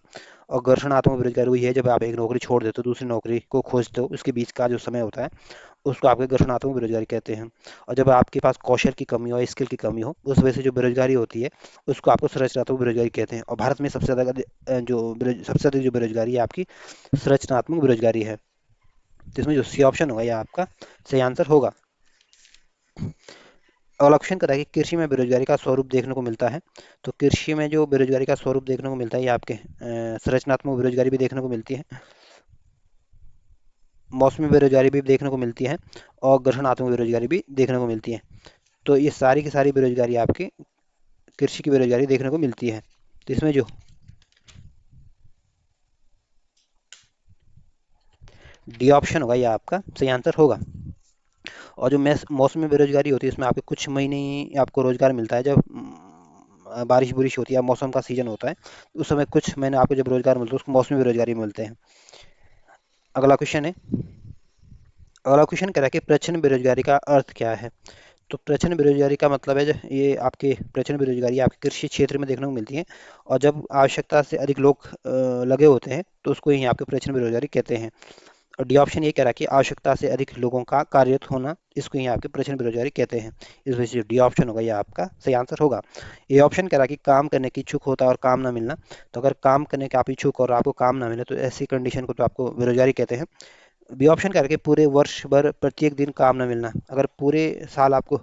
A: और घर्षणात्मक बेरोजगारी वही है जब आप एक नौकरी छोड़ देते हो दूसरी नौकरी को खोजते हो, उसके बीच का जो समय होता है उसको आपके घर्षणात्मक बेरोजगारी कहते हैं। और जब आपके पास कौशल की कमी हो, स्किल की कमी हो, उस वजह से जो बेरोजगारी होती है उसको आपको संरचनात्मक बेरोजगारी कहते हैं। और भारत में सबसे ज्यादा सबसे अधिक जो बेरोजगारी है आपकी संरचनात्मक बेरोजगारी है। तो इसमें जो सी ऑप्शन होगा ये आपका सही आंसर होगा। अगला क्वेश्चन कर रहा है कि कृषि में बेरोजगारी का स्वरूप देखने को मिलता है। तो कृषि में जो बेरोजगारी का स्वरूप देखने को मिलता है ये आपके संरचनात्मक बेरोजगारी भी देखने को मिलती है, मौसमी बेरोजगारी भी देखने को मिलती है, और घर्षणात्मक बेरोजगारी भी देखने को मिलती है। तो ये सारी की सारी बेरोजगारी आपकी कृषि की बेरोजगारी देखने को मिलती है। तो इसमें जो डी ऑप्शन होगा ये आपका सही आंसर होगा। और जो मौसमी बेरोजगारी होती है इसमें आपके कुछ महीने ही आपको रोजगार मिलता है, जब बारिश बुरिश होती है, मौसम का सीजन होता है, उस समय कुछ महीने आपको जब रोजगार मिलता है उसको मौसमी बेरोजगारी मिलते हैं। अगला क्वेश्चन है, अगला क्वेश्चन कह रहा है कि प्रच्छन्न बेरोजगारी का अर्थ क्या है। तो प्रच्छन्न बेरोजगारी का मतलब है ये आपके प्रच्छन्न बेरोजगारी आपके कृषि क्षेत्र में देखने को मिलती है, और जब आवश्यकता से अधिक लोग लगे होते हैं तो उसको यही आपके प्रच्छन्न बेरोजगारी कहते हैं। और डी ऑप्शन ये कह रहा है कि आवश्यकता से अधिक लोगों का कार्यरत होना, इसको यही आपके प्रच्छन्न बेरोजगारी कहते हैं। इस वजह से डी ऑप्शन होगा ये आपका सही आंसर होगा। ये ऑप्शन कह रहा है कि काम करने की इच्छुक होता है और काम ना मिलना। तो अगर काम करने के आप इच्छुक और आपको काम ना मिले तो ऐसी कंडीशन को तो आपको बेरोजगारी कहते हैं। बी ऑप्शन करके पूरे वर्ष भर प्रत्येक दिन काम न मिलना, अगर पूरे साल आपको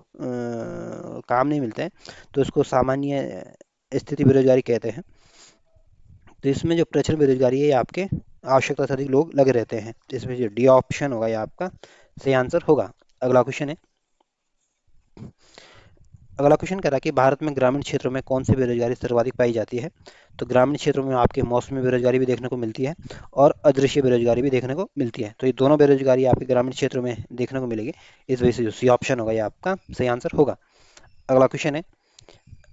A: काम नहीं मिलते हैं तो इसको सामान्य स्थिति बेरोजगारी कहते हैं। तो इसमें जो प्रचल बेरोजगारी है ये आपके आवश्यकता से अधिक लोग लगे रहते हैं, तो इसमें जो डी ऑप्शन होगा ये आपका सही आंसर होगा। अगला क्वेश्चन है, अगला क्वेश्चन कह रहा है कि भारत में ग्रामीण क्षेत्रों में कौन सी बेरोजगारी सर्वाधिक पाई जाती है। तो ग्रामीण क्षेत्रों में आपके मौसमी बेरोजगारी भी देखने को मिलती है और अदृश्य बेरोजगारी भी देखने को मिलती है। तो ये दोनों बेरोजगारी आपके ग्रामीण क्षेत्रों में देखने को मिलेगी। इस वजह से जो सी ऑप्शन होगा ये आपका सही आंसर होगा। अगला क्वेश्चन है,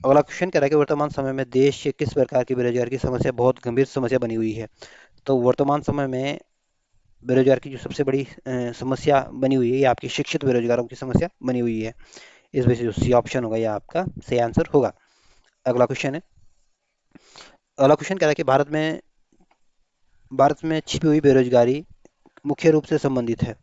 A: अगला क्वेश्चन कह रहा है कि वर्तमान समय में देश के किस प्रकार की बेरोजगारी की समस्या बहुत गंभीर समस्या बनी हुई है। तो वर्तमान समय में बेरोजगार की जो सबसे बड़ी समस्या बनी हुई है ये आपकी शिक्षित बेरोजगारों की समस्या बनी हुई है। इस वजह से जो सी ऑप्शन होगा ये आपका सही आंसर होगा। अगला क्वेश्चन है, अगला क्वेश्चन कह रहा है कि भारत में छिपी हुई बेरोजगारी मुख्य रूप से संबंधित है।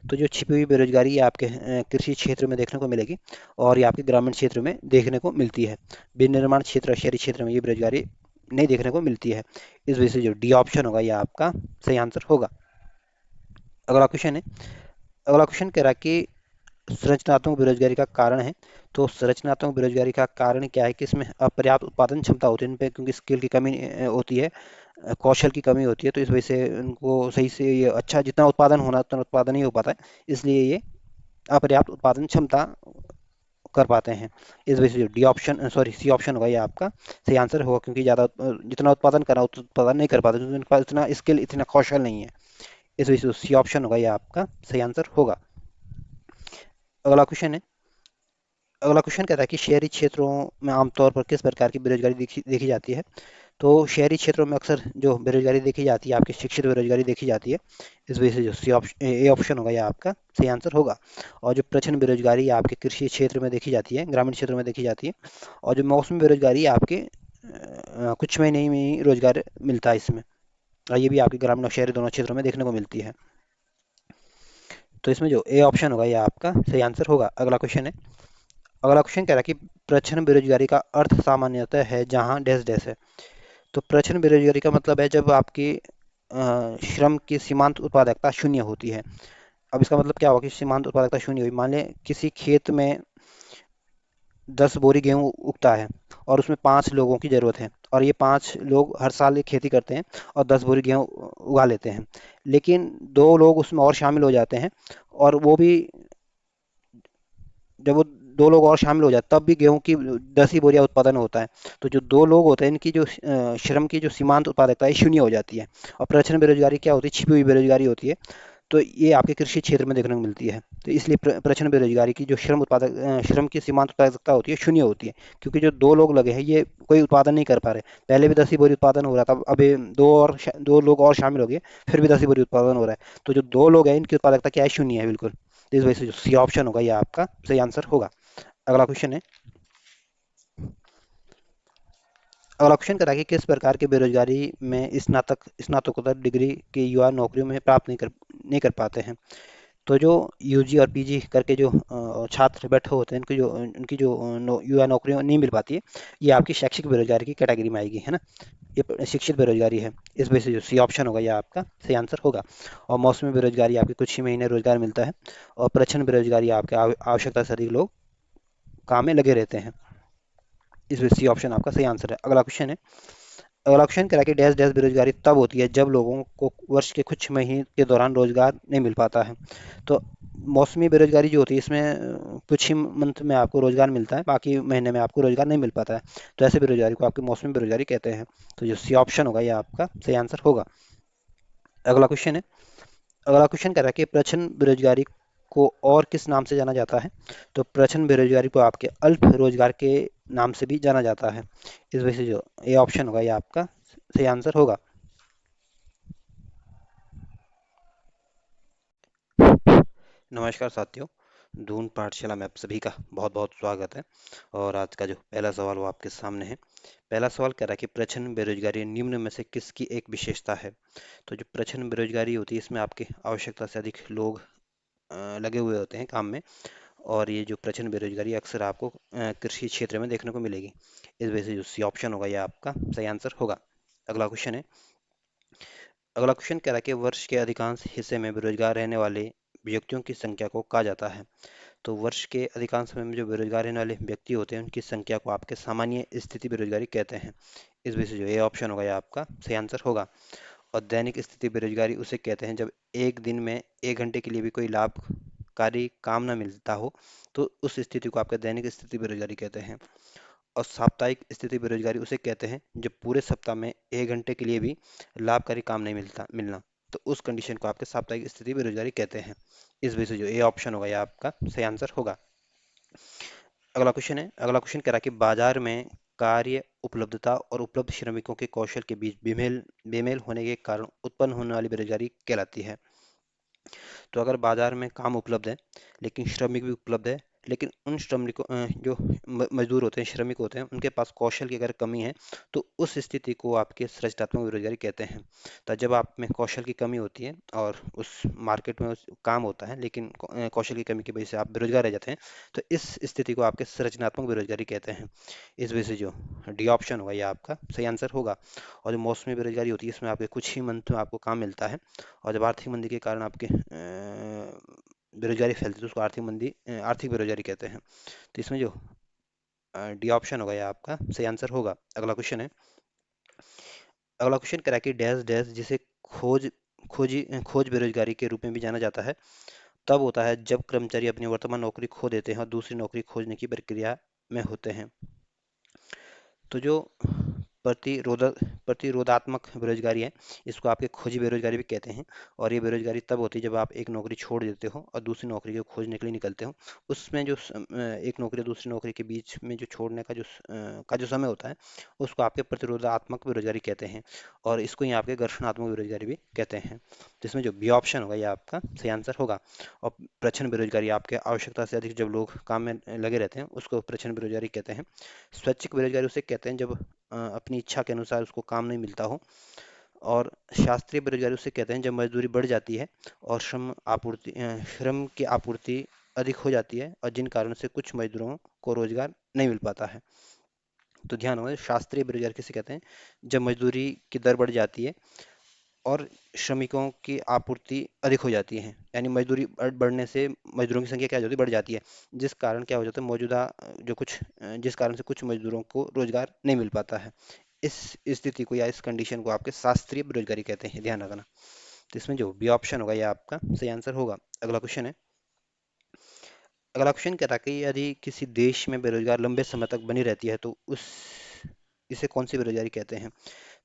A: तो जो छिपी हुई बेरोजगारी ये आपके कृषि क्षेत्र में देखने को मिलेगी, और ये आपके ग्रामीण क्षेत्र में देखने को मिलती है। विनिर्माण क्षेत्र और शहरी क्षेत्र में ये बेरोजगारी नहीं देखने को मिलती है। इस वजह से जो डी ऑप्शन होगा ये आपका सही आंसर होगा। अगला क्वेश्चन है, अगला क्वेश्चन कह रहा है कि संरचनात्मक बेरोजगारी का कारण है। तो संरचनात्मक बेरोजगारी का कारण क्या है कि इसमें अपर्याप्त उत्पादन क्षमता होती है इन पे, क्योंकि स्किल की कमी होती है, कौशल की कमी होती है, तो इस वजह से उनको सही से ये अच्छा जितना उत्पादन होना उतना उत्पादन नहीं हो पाता है, इसलिए ये अपर्याप्त उत्पादन क्षमता कर पाते हैं। इस वजह से D option sorry C option होगा ये आपका सही आंसर होगा, क्योंकि ज़्यादा जितना उत्पादन करना उतना उत्पादन नहीं कर पाते, क्योंकि उनके पास इतना स्किल इतना कौशल नहीं है। इस वजह से सी ऑप्शन होगा ये आपका सही आंसर होगा। अगला क्वेश्चन है, अगला क्वेश्चन कहता है कि शहरी क्षेत्रों में आमतौर पर किस प्रकार की बेरोजगारी देखी देखी जाती है। तो शहरी क्षेत्रों में अक्सर जो बेरोजगारी देखी जाती है, आपकी शिक्षित बेरोजगारी देखी जाती है। इस वजह से जो सी ऑप्शन, ए ऑप्शन होगा, यह आपका सही आंसर होगा। और जो प्रचंड बेरोजगारी है आपके कृषि क्षेत्र में देखी जाती है, ग्रामीण क्षेत्र में देखी जाती है। और जो मौसमी बेरोजगारी है आपके कुछ महीने में ही रोजगार मिलता है इसमें। और ये भी आपके ग्रामीण और शहरी दोनों क्षेत्रों में देखने को मिलती है। तो इसमें जो ए ऑप्शन होगा, यह आपका सही आंसर होगा। अगला क्वेश्चन है। अगला क्वेश्चन कह रहा है कि प्रचंड बेरोजगारी का अर्थ सामान्यतः है जहाँ डैश डैश है। तो प्रचंड बेरोजगारी का मतलब है जब आपकी श्रम की सीमांत उत्पादकता शून्य होती है। अब इसका मतलब क्या होगा कि सीमांत उत्पादकता शून्य हुई, मान लें किसी खेत में 10 बोरी गेहूं उगता है और उसमें 5 लोगों की ज़रूरत है, और ये 5 लोग हर साल ये खेती करते हैं और 10 बोरी गेहूं उगा लेते हैं। लेकिन 2 लोग उसमें और शामिल हो जाते हैं, और वो भी, जब वो 2 लोग और शामिल हो जाते तब भी गेहूं की 10 ही बोरियां उत्पादन होता है। तो जो 2 लोग होते हैं, इनकी जो श्रम की जो सीमांत उत्पादकता है शून्य हो जाती है। और प्रचंड बेरोजगारी क्या होती है? छिपी हुई बेरोजगारी होती है। तो ये आपके कृषि क्षेत्र में देखने को मिलती है। तो इसलिए प्रचंड बेरोजगारी की जो श्रम की सीमांत उत्पादकता होती है शून्य होती है, क्योंकि जो 2 लोग लगे हैं ये कोई उत्पादन नहीं कर पा रहे। पहले भी 10 ही बोरी उत्पादन हो रहा था, अभी 2 लोग और शामिल हो गए, फिर भी 10 ही बोरी उत्पादन हो रहा है। तो जो 2 लोग हैं इनकी उत्पादकता क्या है? शून्य है बिल्कुल। तो इस वजह से जो सी ऑप्शन होगा ये आपका सही आंसर होगा। अगला क्वेश्चन है। अगला क्वेश्चन करा कि किस प्रकार की बेरोजगारी में स्नातकोत्तर डिग्री के युवा नौकरियों में प्राप्त नहीं कर पाते हैं। तो जो यूजी और पीजी करके जो छात्र बैठे होते हैं, उनकी जो युवा नौकरियां नहीं मिल पाती है, ये आपकी शैक्षिक बेरोजगारी की कैटेगरी में आएगी, है ना। ये शिक्षित बेरोजगारी है। इस वजह से जो सी ऑप्शन होगा ये आपका सही आंसर होगा। और मौसमी बेरोजगारी आपके कुछ ही महीने रोजगार मिलता है। और प्रचंड बेरोजगारी आपके आवश्यकता से अधिक लोग काम में लगे रहते हैं। इस वजह से सी ऑप्शन आपका सही आंसर है। अगला क्वेश्चन है। अगला क्वेश्चन करा कि डैश डैश बेरोजगारी तब होती है जब लोगों को वर्ष के कुछ महीने के दौरान रोजगार नहीं मिल पाता है। तो मौसमी बेरोजगारी जो होती है इसमें कुछ ही मंथ में आपको रोजगार मिलता है, बाकी महीने में आपको रोजगार नहीं मिल पाता है। तो ऐसे बेरोजगारी को आपकी मौसमी बेरोजगारी कहते हैं। तो जो सी ऑप्शन होगा ये आपका सही आंसर होगा। अगला क्वेश्चन है। अगला क्वेश्चन कह रहा है कि प्रचंड बेरोजगारी को और किस नाम से जाना जाता है। तो प्रचंड बेरोजगारी को आपके अल्प रोजगार के नाम से भी जाना जाता है। इस वजह से जो ए ऑप्शन होगा ये आपका सही आंसर होगा। नमस्कार साथियों, दून पाठशाला में आप सभी का बहुत बहुत स्वागत है। और आज का जो पहला सवाल वो आपके सामने है। पहला सवाल कह रहा है कि प्रचंड बेरोजगारी निम्न में से किसकी एक विशेषता है। तो जो प्रचंड बेरोजगारी होती है इसमें आपकी आवश्यकता से अधिक लोग लगे हुए होते हैं काम में। और ये जो प्रचंड बेरोजगारी अक्सर आपको कृषि क्षेत्र में देखने को मिलेगी। इस वजह से जो सी ऑप्शन होगा ये आपका सही आंसर होगा। अगला क्वेश्चन है। अगला क्वेश्चन कह रहा है कि वर्ष के अधिकांश हिस्से में बेरोजगार रहने वाले व्यक्तियों की संख्या को कहा जाता है। तो वर्ष के अधिकांश समय में जो बेरोजगार रहने वाले व्यक्ति होते हैं उनकी संख्या को आपके सामान्य स्थिति बेरोजगारी कहते हैं। इस वजह से जो ये ऑप्शन होगा ये आपका सही आंसर होगा। और दैनिक स्थिति बेरोजगारी उसे कहते हैं जब एक दिन में 1 घंटे के लिए भी कोई लाभकारी काम ना मिलता हो, तो उस स्थिति को आपका दैनिक स्थिति बेरोजगारी कहते हैं। और साप्ताहिक स्थिति बेरोजगारी उसे कहते हैं जब पूरे सप्ताह में 1 घंटे के लिए भी लाभकारी काम नहीं मिलना, तो उस कंडीशन को आपके साप्ताहिक स्थिति बेरोजगारी कहते हैं। इस वजह से जो ए ऑप्शन होगा ये आपका सही आंसर होगा। अगला क्वेश्चन है। अगला क्वेश्चन कह रहा है कि बाजार में कार्य उपलब्धता और उपलब्ध श्रमिकों के कौशल के बीच बेमेल बेमेल होने के कारण उत्पन्न होने वाली बेरोजगारी कहलाती है। तो अगर बाजार में काम उपलब्ध है लेकिन श्रमिक भी उपलब्ध है, लेकिन उन श्रमिकों जो मजदूर होते हैं, श्रमिक होते हैं, उनके पास कौशल की अगर कमी है, तो उस स्थिति को आपके सृजनात्मक बेरोजगारी कहते हैं। तो जब आप में कौशल की कमी होती है और उस मार्केट में उस काम होता है, लेकिन कौशल की कमी की वजह से आप बेरोजगार रह जाते हैं, तो इस स्थिति को आपके सृजनात्मक बेरोजगारी कहते हैं। इस वजह से जो डी ऑप्शन होगा ये आपका सही आंसर होगा। और जो मौसमी बेरोजगारी होती है इसमें आपके कुछ ही मंथ में आपको काम मिलता है, और जब आर्थिक मंदी के कारण आपके बेरोजगारी फैलती है तो उसको आर्थिक बेरोजगारी कहते हैं। तो इसमें जो डी ऑप्शन होगा ये आपका सही आंसर होगा। अगला क्वेश्चन है। अगला क्वेश्चन करा कि डैश डैश जिसे खोज बेरोजगारी के रूप में भी जाना जाता है तब होता है जब कर्मचारी अपनी वर्तमान नौकरी खो देते हैं और दूसरी नौकरी खोजने की प्रक्रिया में होते हैं। तो जो प्रतिरोधक प्रतिरोधात्मक बेरोजगारी है। इसको आपके खोजी बेरोजगारी भी कहते हैं। और ये बेरोजगारी तब होती है जब आप एक नौकरी छोड़ देते हो और दूसरी नौकरी को खोजने के लिए निकलते हो। उसमें जो एक नौकरी और दूसरी नौकरी के बीच में जो छोड़ने का जो समय होता है, उसको आपके प्रतिरोधात्मक बेरोजगारी कहते हैं। और इसको ही आपके घर्षणात्मक बेरोजगारी भी कहते हैं। जिसमें जो बी ऑप्शन होगा ये आपका सही आंसर होगा। और प्रच्छन्न बेरोजगारी, आपके आवश्यकता से अधिक जब लोग काम में लगे रहते हैं, उसको प्रच्छन्न बेरोजगारी कहते हैं। स्वैच्छिक बेरोजगारी उसे कहते हैं जब अपनी इच्छा के अनुसार उसको काम नहीं मिलता हो। और शास्त्रीय बेरोजगारी उसे कहते हैं जब मजदूरी बढ़ जाती है और श्रम की आपूर्ति अधिक हो जाती है, और जिन कारणों से कुछ मजदूरों को रोजगार नहीं मिल पाता है। तो ध्यान हो, शास्त्रीय बेरोजगारी किसे कहते हैं? जब मजदूरी की दर बढ़ जाती है और श्रमिकों की आपूर्ति अधिक हो जाती है, यानी मजदूरी बढ़ने से मजदूरों की संख्या क्या हो जाती है? बढ़ जाती है। जिस कारण क्या हो जाता है, जिस कारण से कुछ मजदूरों को रोजगार नहीं मिल पाता है। इस स्थिति को या इस कंडीशन को आपके शास्त्रीय बेरोजगारी कहते हैं, ध्यान रखना। तो इसमें जो बी ऑप्शन होगा ये आपका सही आंसर होगा। अगला क्वेश्चन है। अगला क्वेश्चन कह रहा है कि यदि किसी देश में बेरोजगार लंबे समय तक बनी रहती है तो उस इसे कौन सी बेरोजगारी कहते हैं?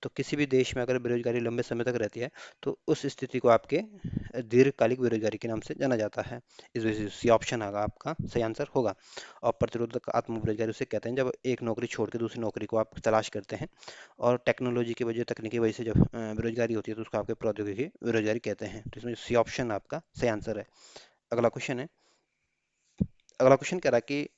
A: तो किसी भी देश में अगर बेरोजगारी लंबे समय तक रहती है, तो उस स्थिति को आपके दीर्घकालिक बेरोजगारी के नाम से जाना जाता है। इस वजह से सी ऑप्शन आगा आपका सही आंसर होगा। और प्रतिरोधक आत्म बेरोजगारी उसे कहते हैं जब एक नौकरी छोड़ के दूसरी नौकरी को आप तलाश करते हैं। और टेक्नोलॉजी की वजह तकनीकी वजह से जब बेरोजगारी होती है तो उसको आपके प्रौद्योगिकी बेरोजगारी कहते हैं। तो इसमें सी ऑप्शन आपका सही आंसर है। अगला क्वेश्चन है। अगला क्वेश्चन कह रहा है कि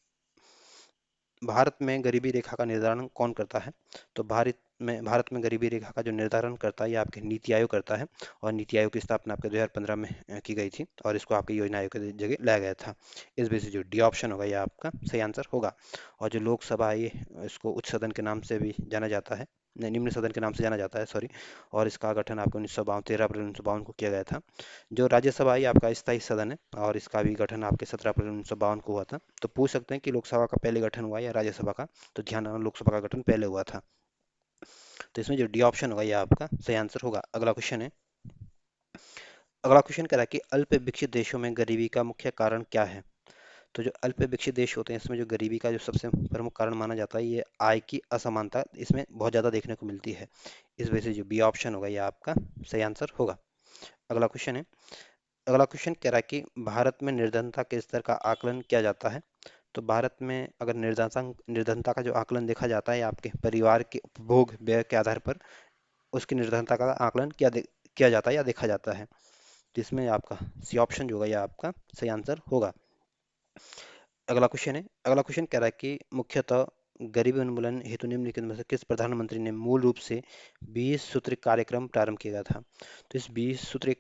A: भारत में गरीबी रेखा का निर्धारण कौन करता है? तो भारत में गरीबी रेखा का जो निर्धारण करता है ये आपके नीति आयोग करता है। और नीति आयोग की स्थापना आपके 2015 में की गई थी, और इसको आपके योजना आयोग की जगह लाया गया था। इस वजह से जो डी ऑप्शन होगा ये आपका सही आंसर होगा। और जो लोकसभा है, ये इसको उच्च सदन के नाम से भी जाना जाता है, नहीं, निम्न सदन के नाम से जाना जाता है, सॉरी। और इसका गठन आपको 1952 13 अप्रैल 1952 को किया गया था। जो राज्यसभा है ये आपका स्थायी सदन है, और इसका भी गठन आपके 17 अप्रैल 1952 को हुआ था। तो पूछ सकते हैं कि लोकसभा का पहले गठन हुआ या राज्यसभा का? तो ध्यान रखना, लोकसभा का गठन पहले हुआ था। तो इसमें जो डी ऑप्शन होगा ये आपका सही आंसर होगा। अगला क्वेश्चन है। अगला क्वेश्चन कह रहा है कि अल्प विकसित देशों में गरीबी का मुख्य कारण क्या है? तो जो अल्प विकसित देश होते हैं, इसमें जो गरीबी का जो सबसे प्रमुख कारण माना जाता है, ये आय की असमानता इसमें बहुत ज़्यादा देखने को मिलती है। इस वजह से जो बी ऑप्शन होगा ये आपका सही आंसर होगा। अगला क्वेश्चन है। अगला क्वेश्चन कह रहा है कि भारत में निर्धनता के स्तर का आकलन किया जाता है। तो भारत में अगर निर्धनता का जो आकलन देखा जाता है, आपके परिवार के उपभोग व्यय के आधार पर उसकी निर्धनता का आकलन किया जाता है या देखा जाता है। जिसमें आपका सी ऑप्शन जो होगा यह आपका सही आंसर होगा। अगला क्वेश्चन है। अगला क्वेश्चन कह रहा है कि मुख्यतः गरीबी उन्मूलन हेतु निम्नलिखित में से किस प्रधानमंत्री ने मूल रूप से 20 सूत्री कार्यक्रम प्रारंभ किया था? तो इस 20 सूत्री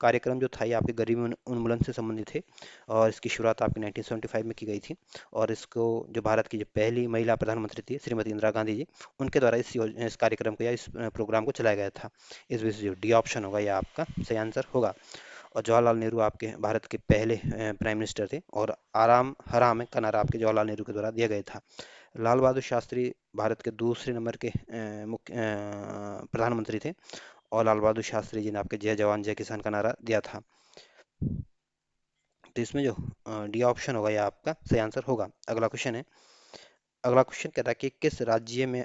A: कार्यक्रम जो था ये आपके गरीबी उन्मूलन से संबंधित है। और इसकी शुरुआत आपकी 1975 में की गई थी। और इसको जो भारत की जो पहली महिला प्रधानमंत्री थी, श्रीमती इंदिरा गांधी जी, उनके द्वारा इस कार्यक्रम को या इस प्रोग्राम को चलाया गया था। इस वजह से जो डी ऑप्शन होगा यह आपका सही आंसर होगा। और जवाहरलाल नेहरू आपके भारत के पहले प्राइम मिनिस्टर थे। और आराम हराम का नारा आपके जवाहरलाल नेहरू के द्वारा दिया गया था। लाल बहादुर शास्त्री भारत के दूसरे नंबर के मुख्य प्रधानमंत्री थे। और लाल बहादुर शास्त्री जी ने आपके जय जवान जय किसान का नारा दिया था। तो इसमें जो डी ऑप्शन होगा यह आपका सही आंसर होगा। अगला क्वेश्चन है। अगला क्वेश्चन कहता है कि किस राज्य में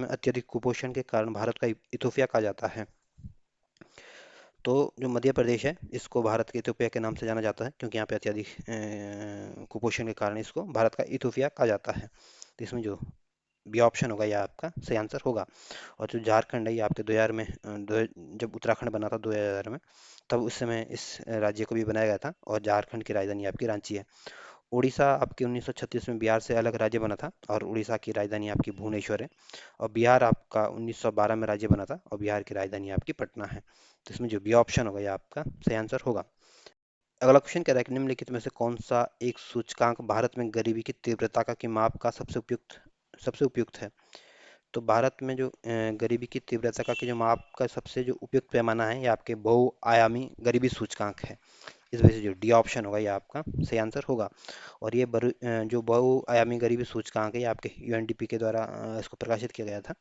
A: अत्यधिक कुपोषण के कारण भारत का इथोपिया कहा जाता है? तो जो मध्य प्रदेश है, इसको भारत के इथोपिया के नाम से जाना जाता है, क्योंकि यहाँ पे अत्यधिक कुपोषण के कारण इसको भारत का इथोपिया कहा जाता है। तो इसमें जो बी ऑप्शन होगा यह आपका सही आंसर होगा। और जो झारखंड है ये आपके 2000 में जब उत्तराखंड बना था 2000 में, तब उस समय इस राज्य को भी बनाया गया था। और झारखंड की राजधानी आपकी रांची है। उड़ीसा आपकी 1936 में बिहार से अलग राज्य बना था, और उड़ीसा की राजधानी आपकी भुवनेश्वर है। और बिहार आपका 1912 में राज्य बना था, और बिहार की राजधानी आपकी पटना है। तो इसमें जो बी ऑप्शन होगा ये आपका सही आंसर होगा। अगला क्वेश्चन कह रहा है कि निम्नलिखित में से कौन सा एक सूचकांक भारत में गरीबी की तीव्रता का की माप का सबसे उपयुक्त है? तो भारत में जो गरीबी की तीव्रता का की जो माप का सबसे जो उपयुक्त पैमाना है, ये आपके बहुआयामी गरीबी सूचकांक है। इस वजह से जो डी ऑप्शन होगा ये आपका सही आंसर होगा। और ये जो बहुआयामी गरीबी सूचकांक है ये आपके यूएनडीपी के द्वारा इसको प्रकाशित किया गया था।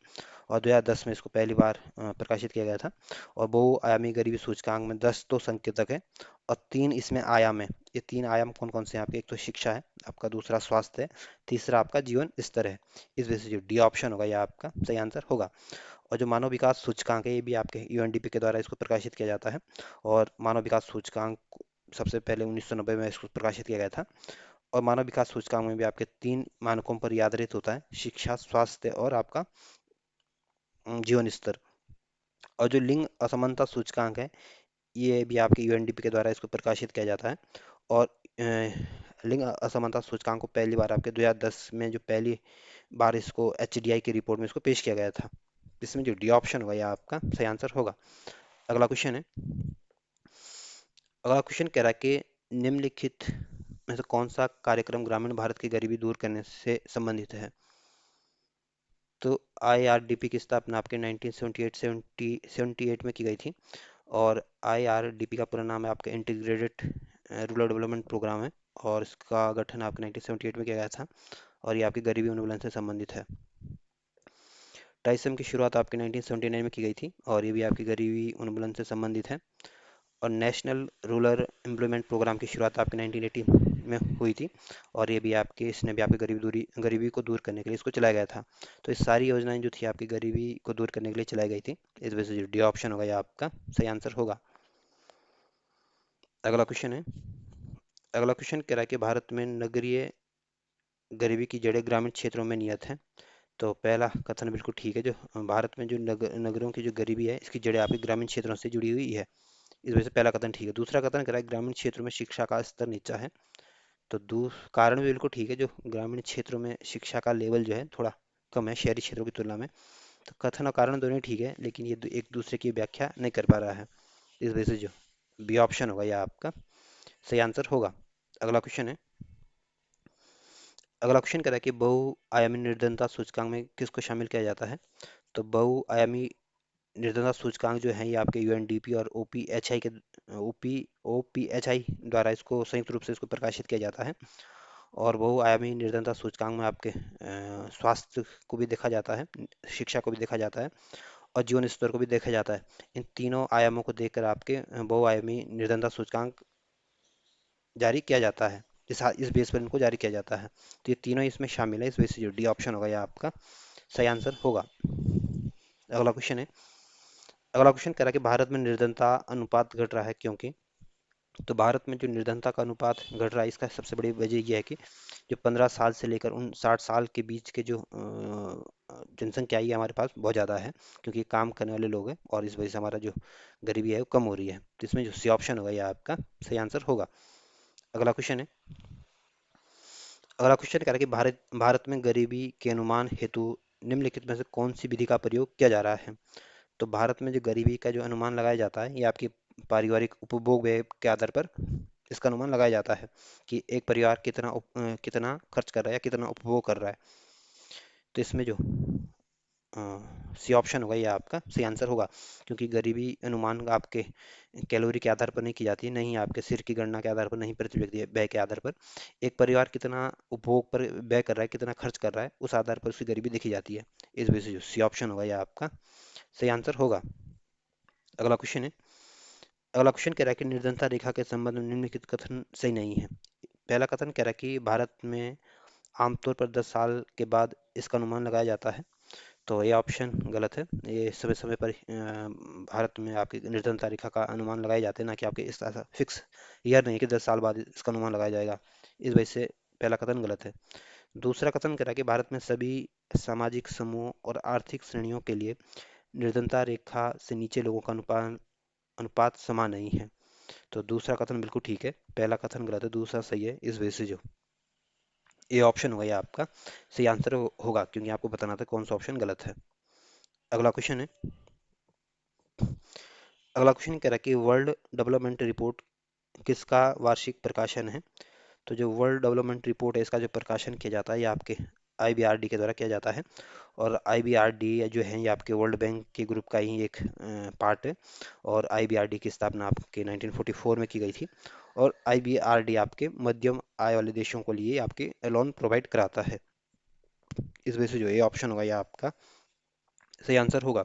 A: और 2010 में इसको पहली बार प्रकाशित किया गया था। और बहुआयामी गरीबी सूचकांक में 10 तो संकेतक है और 3 इसमें आयाम है। ये तीन आयाम कौन कौन से हैं आपके? एक तो शिक्षा है आपका, दूसरा स्वास्थ्य है, तीसरा आपका जीवन स्तर है। इस वजह से जो डी ऑप्शन होगा, यह आपका सही आंसर होगा। और जो मानव विकास सूचकांक है, ये भी आपके यूएनडीपी के द्वारा इसको प्रकाशित किया जाता है। और मानव विकास सूचकांक सबसे पहले 1990 में इसको प्रकाशित किया गया था। और मानव विकास सूचकांक में भी आपके तीन मानकों पर ये आधारित होता है: शिक्षा, स्वास्थ्य और आपका जीवन स्तर। और जो लिंग असमानता सूचकांक है, ये भी आपके यूएनडीपी के द्वारा इसको प्रकाशित किया जाता है। और लिंग असमानता सूचकांक को पहली बार आपके 2010 में जो पहली बार इसको एचडीआई की रिपोर्ट में इसको पेश किया गया था। इसमें जो डी ऑप्शन होगा, यह आपका सही आंसर होगा। अगला क्वेश्चन है। अगला क्वेश्चन कह रहा है कि निम्नलिखित में से कौन सा कार्यक्रम ग्रामीण भारत की गरीबी दूर करने से संबंधित है? तो आईआरडीपी की स्थापना आपके 1978 में की गई थी। और आईआरडीपी का पूरा नाम है आपका इंटीग्रेटेड रूरल डेवलपमेंट प्रोग्राम है। और इसका गठन आपके 1978 में किया गया था। और ये आपकी गरीबी उन्मूलन से संबंधित है। टाइसम की शुरुआत आपके 1979 में की गई थी, और ये भी आपकी गरीबी उन्मूलन से संबंधित है। और नेशनल रूरल एम्प्लॉयमेंट प्रोग्राम की शुरुआत आपके 1980 में हुई थी। और ये भी आपके, इसने भी आपकी गरीबी को दूर करने के लिए इसको चलाया गया था। तो ये सारी योजनाएं जो थी आपकी गरीबी को दूर करने के लिए चलाई गई थी। इस वजह से जो डी ऑप्शन होगा, ये आपका सही आंसर होगा। अगला क्वेश्चन है। अगला क्वेश्चन कह रहा है कि भारत में नगरीय गरीबी की जड़ें ग्रामीण क्षेत्रों में नियत हैं। तो पहला कथन बिल्कुल ठीक है। जो भारत में जो नगरों की जो गरीबी है, इसकी जड़ें आपके ग्रामीण क्षेत्रों से जुड़ी हुई है। इस वजह से पहला कथन ठीक है। दूसरा कथन कह रहा है ग्रामीण क्षेत्रों में शिक्षा का स्तर नीचा है। तो कारण भी बिल्कुल ठीक है। जो ग्रामीण क्षेत्रों में शिक्षा का लेवल जो है थोड़ा कम है शहरी क्षेत्रों की तुलना में। तो कथन और कारण दोनों ही ठीक है, लेकिन ये एक दूसरे की व्याख्या नहीं कर पा रहा है। इस वजह से जो बी ऑप्शन होगा, यह आपका सही आंसर होगा। अगला क्वेश्चन है। अगला क्वेश्चन कह रहा है कि बहुआयामी निर्धनता सूचकांक में किसको शामिल किया जाता है? तो बहुआयामी निर्धनता सूचकांक जो है, ये आपके यूएनडीपी और ओपीएचआई के ओपीएचआई द्वारा इसको संयुक्त रूप से इसको प्रकाशित किया जाता है। और बहुआयामी निर्धनता सूचकांक में आपके स्वास्थ्य को भी देखा जाता है, शिक्षा को भी देखा जाता है, और जीवन स्तर को भी देखा जाता है। इन तीनों आयामों को देखकर आपके बहुआयामी निर्धनता सूचकांक जारी किया जाता है। इस बेस पर इनको जारी किया जाता है। तो ये तीनों इसमें शामिल है। इस वजह से जो डी ऑप्शन होगा, यह आपका सही आंसर होगा। अगला क्वेश्चन है। अगला क्वेश्चन कह रहा है कि भारत में निर्धनता अनुपात घट रहा है क्योंकि? तो भारत में जो निर्धनता का अनुपात घट रहा है, इसका सबसे बड़ी वजह यह है कि जो 15 साल से लेकर 59 साल के बीच के जो जनसंख्या आई है हमारे पास, बहुत ज़्यादा है। क्योंकि काम करने वाले लोग हैं, और इस वजह से हमारा जो गरीबी है वो कम हो रही है। तो इसमें जो सी ऑप्शन होगा, यह आपका सही आंसर होगा। अगला क्वेश्चन है। अगला क्वेश्चन कह रहा है कि भारत में गरीबी के अनुमान हेतु निम्नलिखित में से कौन सी विधि का प्रयोग किया जा रहा है? तो भारत में जो गरीबी का जो अनुमान लगाया जाता है, ये आपकी पारिवारिक उपभोग व्यय के आधार पर इसका अनुमान लगाया जाता है कि एक परिवार कितना खर्च कर रहा है या कितना उपभोग कर रहा है। तो इसमें जो सी ऑप्शन होगा, ये आपका सही आंसर होगा। क्योंकि गरीबी अनुमान आपके कैलोरी के आधार पर नहीं की जाती है, नहीं आपके सिर की गणना के आधार पर, नहीं प्रति व्यक्ति व्यय के आधार पर। एक परिवार कितना उपभोग पर व्यय कर रहा है, कितना खर्च कर रहा है, उस आधार पर उसकी गरीबी देखी जाती है। इस वजह से जो सी ऑप्शन होगा, यह आपका सही आंसर होगा। अगला क्वेश्चन है। अगला क्वेश्चन कह रहा है कि निर्धनता रेखा के संबंध में निम्नलिखित कथन सही नहीं है। पहला कथन कह रहा है कि भारत में आमतौर पर 10 साल के बाद इसका अनुमान लगाया जाता है। तो ये ऑप्शन गलत है। ये समय समय पर भारत में आपकी निर्धनता रेखा का अनुमान लगाए जाते हैं, ना कि आपके इस ऐसा फिक्स ईयर नहीं है कि 10 साल बाद इसका अनुमान लगाया जाएगा। इस वजह से पहला कथन गलत है। दूसरा कथन कह रहा है कि भारत में सभी सामाजिक समूह और आर्थिक श्रेणियों के लिए निर्धनता रेखा से नीचे लोगों का अनुपात अनुपात समान नहीं है। तो दूसरा कथन बिल्कुल ठीक है, पहला कथन गलत है, दूसरा सही है। इस वजह से जो ये ऑप्शन होगा, ये आपका सही आंसर होगा, क्योंकि आपको बताना था कौन सा ऑप्शन गलत है। अगला क्वेश्चन है। अगला क्वेश्चन कह रहा है कि वर्ल्ड डेवलपमेंट रिपोर्ट किसका वार्षिक प्रकाशन है? तो जो वर्ल्ड डेवलपमेंट रिपोर्ट है, इसका जो प्रकाशन किया जाता है, ये आपके आईबीआरडी के द्वारा किया जाता है। और आईबीआरडी जो है, ये आपके वर्ल्ड बैंक के ग्रुप का ही एक पार्ट है। और आईबीआरडी की स्थापना आपके 1944 में की गई थी। और आईबीआरडी आपके मध्यम आय वाले देशों को लिए आपके लोन प्रोवाइड कराता है। इस वजह से जो ये ऑप्शन होगा, ये आपका सही आंसर होगा।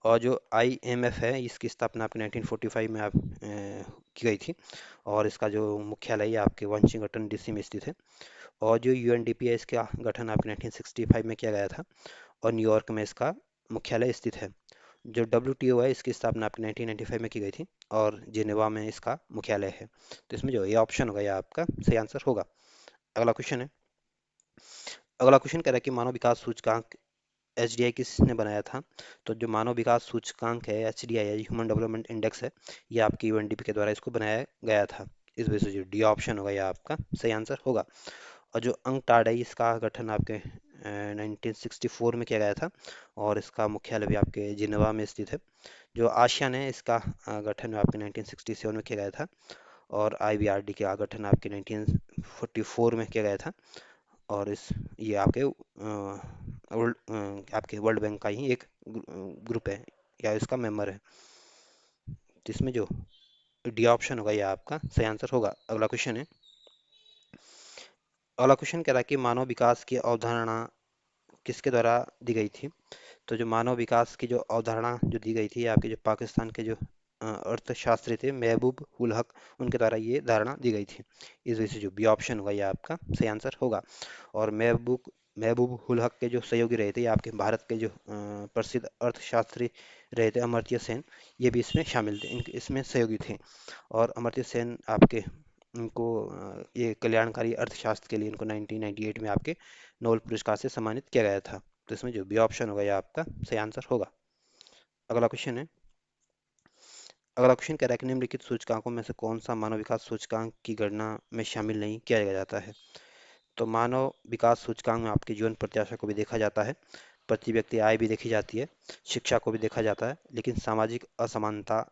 A: और जो आईएमएफ है, इसकी स्थापना आपके 1945 में आप की गई थी और इसका जो मुख्यालय ये आपके वाशिंगटन डीसी में स्थित है। और जो यूएनडीपी है इसका गठन आपके 1965 में किया गया था और न्यूयॉर्क में इसका मुख्यालय स्थित है। जो डब्ल्यूटीओ है इसकी स्थापना आपकी 1995 में की गई थी और जिनेवा में इसका मुख्यालय है। तो इसमें जो ये ऑप्शन होगा ये आपका सही आंसर होगा। अगला क्वेश्चन है। अगला क्वेश्चन कह रहा है कि मानव विकास सूचकांक एचडीआई किसने बनाया था? तो जो मानव विकास सूचकांक है एचडीआई है, ह्यूमन डेवलपमेंट इंडेक्स है, ये आपकी यूएनडीपी के द्वारा इसको बनाया गया था। इस वजह से जो डी ऑप्शन होगा ये आपका सही आंसर होगा। और जो अंकटाड है इसका गठन आपके 1964 में किया गया था और इसका मुख्यालय भी आपके जिनेवा में स्थित है। जो आसियान है इसका गठन आपके 1967 में किया गया था और आईबीआरडी का गठन आपके 1944 में किया गया था। और इस ये आपके आपके वर्ल्ड बैंक का ही एक ग्रुप है या इसका मेंबर है। जिसमें जो डी ऑप्शन होगा ये आपका सही आंसर होगा। अगला क्वेश्चन है। अगला क्वेश्चन कह रहा है कि मानव विकास की अवधारणा किसके द्वारा दी गई थी? तो जो मानव विकास की जो अवधारणा जो दी गई थी आपके जो पाकिस्तान के जो अर्थशास्त्री थे महबूब उल हक, उनके द्वारा ये धारणा दी गई थी। इस वजह से जो बी ऑप्शन होगा ये आपका सही आंसर होगा। और महबूब महबूब उल हक के जो सहयोगी रहे थे ये आपके भारत के जो प्रसिद्ध अर्थशास्त्री रहे थे अमर्त्य सेन, ये भी इसमें शामिल थे, इनके इसमें सहयोगी थे। और अमर्त्य सेन आपके इनको ये कल्याणकारी अर्थशास्त्र के लिए इनको 1998 में आपके नोबेल पुरस्कार से सम्मानित किया गया था। तो इसमें जो बी ऑप्शन होगा ये आपका सही आंसर होगा। अगला क्वेश्चन है। अगला क्वेश्चन कह रहा है कि निम्नलिखित सूचकांकों में से कौन सा मानव विकास सूचकांक की गणना में शामिल नहीं किया जाता है? तो मानव विकास सूचकांक में आपकी जीवन प्रत्याशा को भी देखा जाता है, प्रति व्यक्ति आय भी देखी जाती है, शिक्षा को भी देखा जाता है, लेकिन सामाजिक असमानता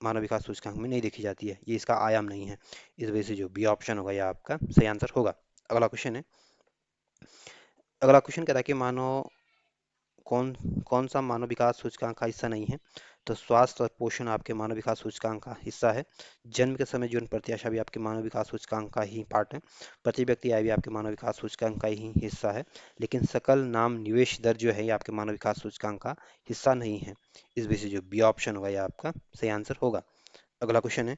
A: मानव विकास सूचकांक में नहीं देखी जाती है, ये इसका आयाम नहीं है। इस वजह से जो बी ऑप्शन होगा ये आपका सही आंसर होगा। अगला क्वेश्चन है। अगला क्वेश्चन कह रहा है कि मानव कौन कौन सा मानव विकास सूचकांक का हिस्सा नहीं है? तो स्वास्थ्य और पोषण आपके मानव विकास सूचकांक का हिस्सा है। जन्म के समय जीवन प्रत्याशा भी आपके मानव विकास सूचकांक का ही पार्ट है। प्रति व्यक्ति आय भी आपके मानव विकास सूचकांक का ही हिस्सा है। लेकिन सकल नाम निवेश दर जो है ये आपके मानव विकास सूचकांक का हिस्सा नहीं है। इस वजह से जो बी ऑप्शन होगा ये आपका सही आंसर होगा। अगला क्वेश्चन है।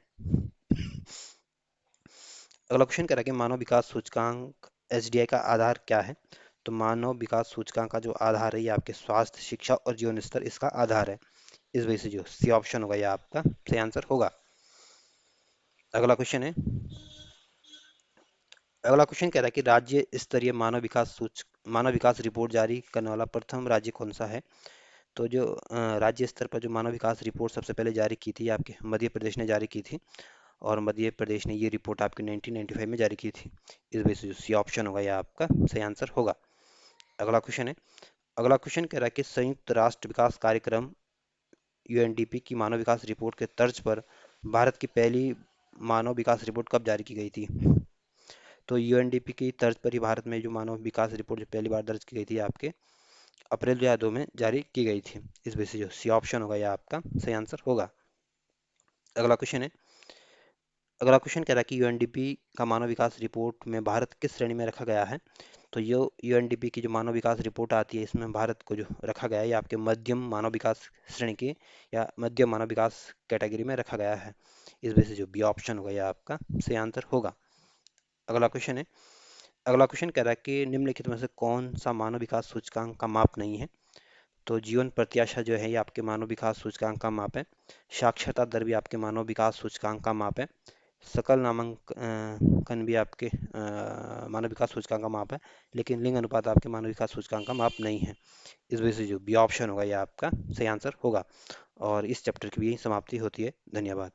A: अगला क्वेश्चन कह रहा है कि मानव विकास सूचकांक एसडीआई का आधार क्या है? तो मानव विकास सूचकांक का जो आधार है ये आपके स्वास्थ्य, शिक्षा और जीवन स्तर इसका आधार है। इस वजह से जो सी ऑप्शन होगा ये आपका सही आंसर होगा। अगला क्वेश्चन है। अगला क्वेश्चन कह रहा है कि राज्य स्तरीय मानव विकास रिपोर्ट जारी करने वाला प्रथम राज्य कौन सा है? तो जो राज्य स्तर पर जो मानव विकास रिपोर्ट सबसे पहले जारी की थी आपके मध्य प्रदेश ने जारी की थी और मध्य प्रदेश ने ये रिपोर्ट आपके 1995 में जारी की थी। इस वजह से जो सी ऑप्शन होगा ये आपका सही आंसर होगा। अगला क्वेश्चन है। अगला क्वेश्चन कह रहा है कि संयुक्त राष्ट्र विकास कार्यक्रम यूएनडीपी की मानव विकास रिपोर्ट के तर्ज पर भारत की पहली मानव विकास रिपोर्ट कब जारी की गई थी? तो यूएनडीपी की तर्ज पर ही भारत में जो मानव विकास रिपोर्ट जो पहली बार दर्ज की गई थी आपके अप्रैल 2002 में जारी की गई थी। इस वजह से जो सी ऑप्शन होगा यह आपका सही आंसर होगा। अगला क्वेश्चन है। अगला क्वेश्चन कह रहा है कि यूएनडीपी का मानव विकास रिपोर्ट में भारत किस श्रेणी में रखा गया है? तो ये यूएनडीपी की जो मानव विकास रिपोर्ट आती है इसमें भारत को जो रखा गया है ये आपके मध्यम मानव विकास श्रेणी की या मध्यम मानव विकास कैटेगरी में रखा गया है। इस वजह से जो बी ऑप्शन होगा यह आपका सही आंसर होगा। अगला क्वेश्चन है। अगला क्वेश्चन कह रहा है कि निम्नलिखित में से कौन सा मानव विकास सूचकांक का माप नहीं है? तो जीवन प्रत्याशा जो है ये आपके मानव विकास सूचकांक का माप है। साक्षरता दर भी आपके मानव विकास सूचकांक का माप है। सकल नामांकन भी आपके मानव विकास सूचकांक का माप है। लेकिन लिंग अनुपात आपके मानव विकास सूचकांक का माप नहीं है। इस वजह से जो बी ऑप्शन होगा ये आपका सही आंसर होगा। और इस चैप्टर की भी यही समाप्ति होती है। धन्यवाद।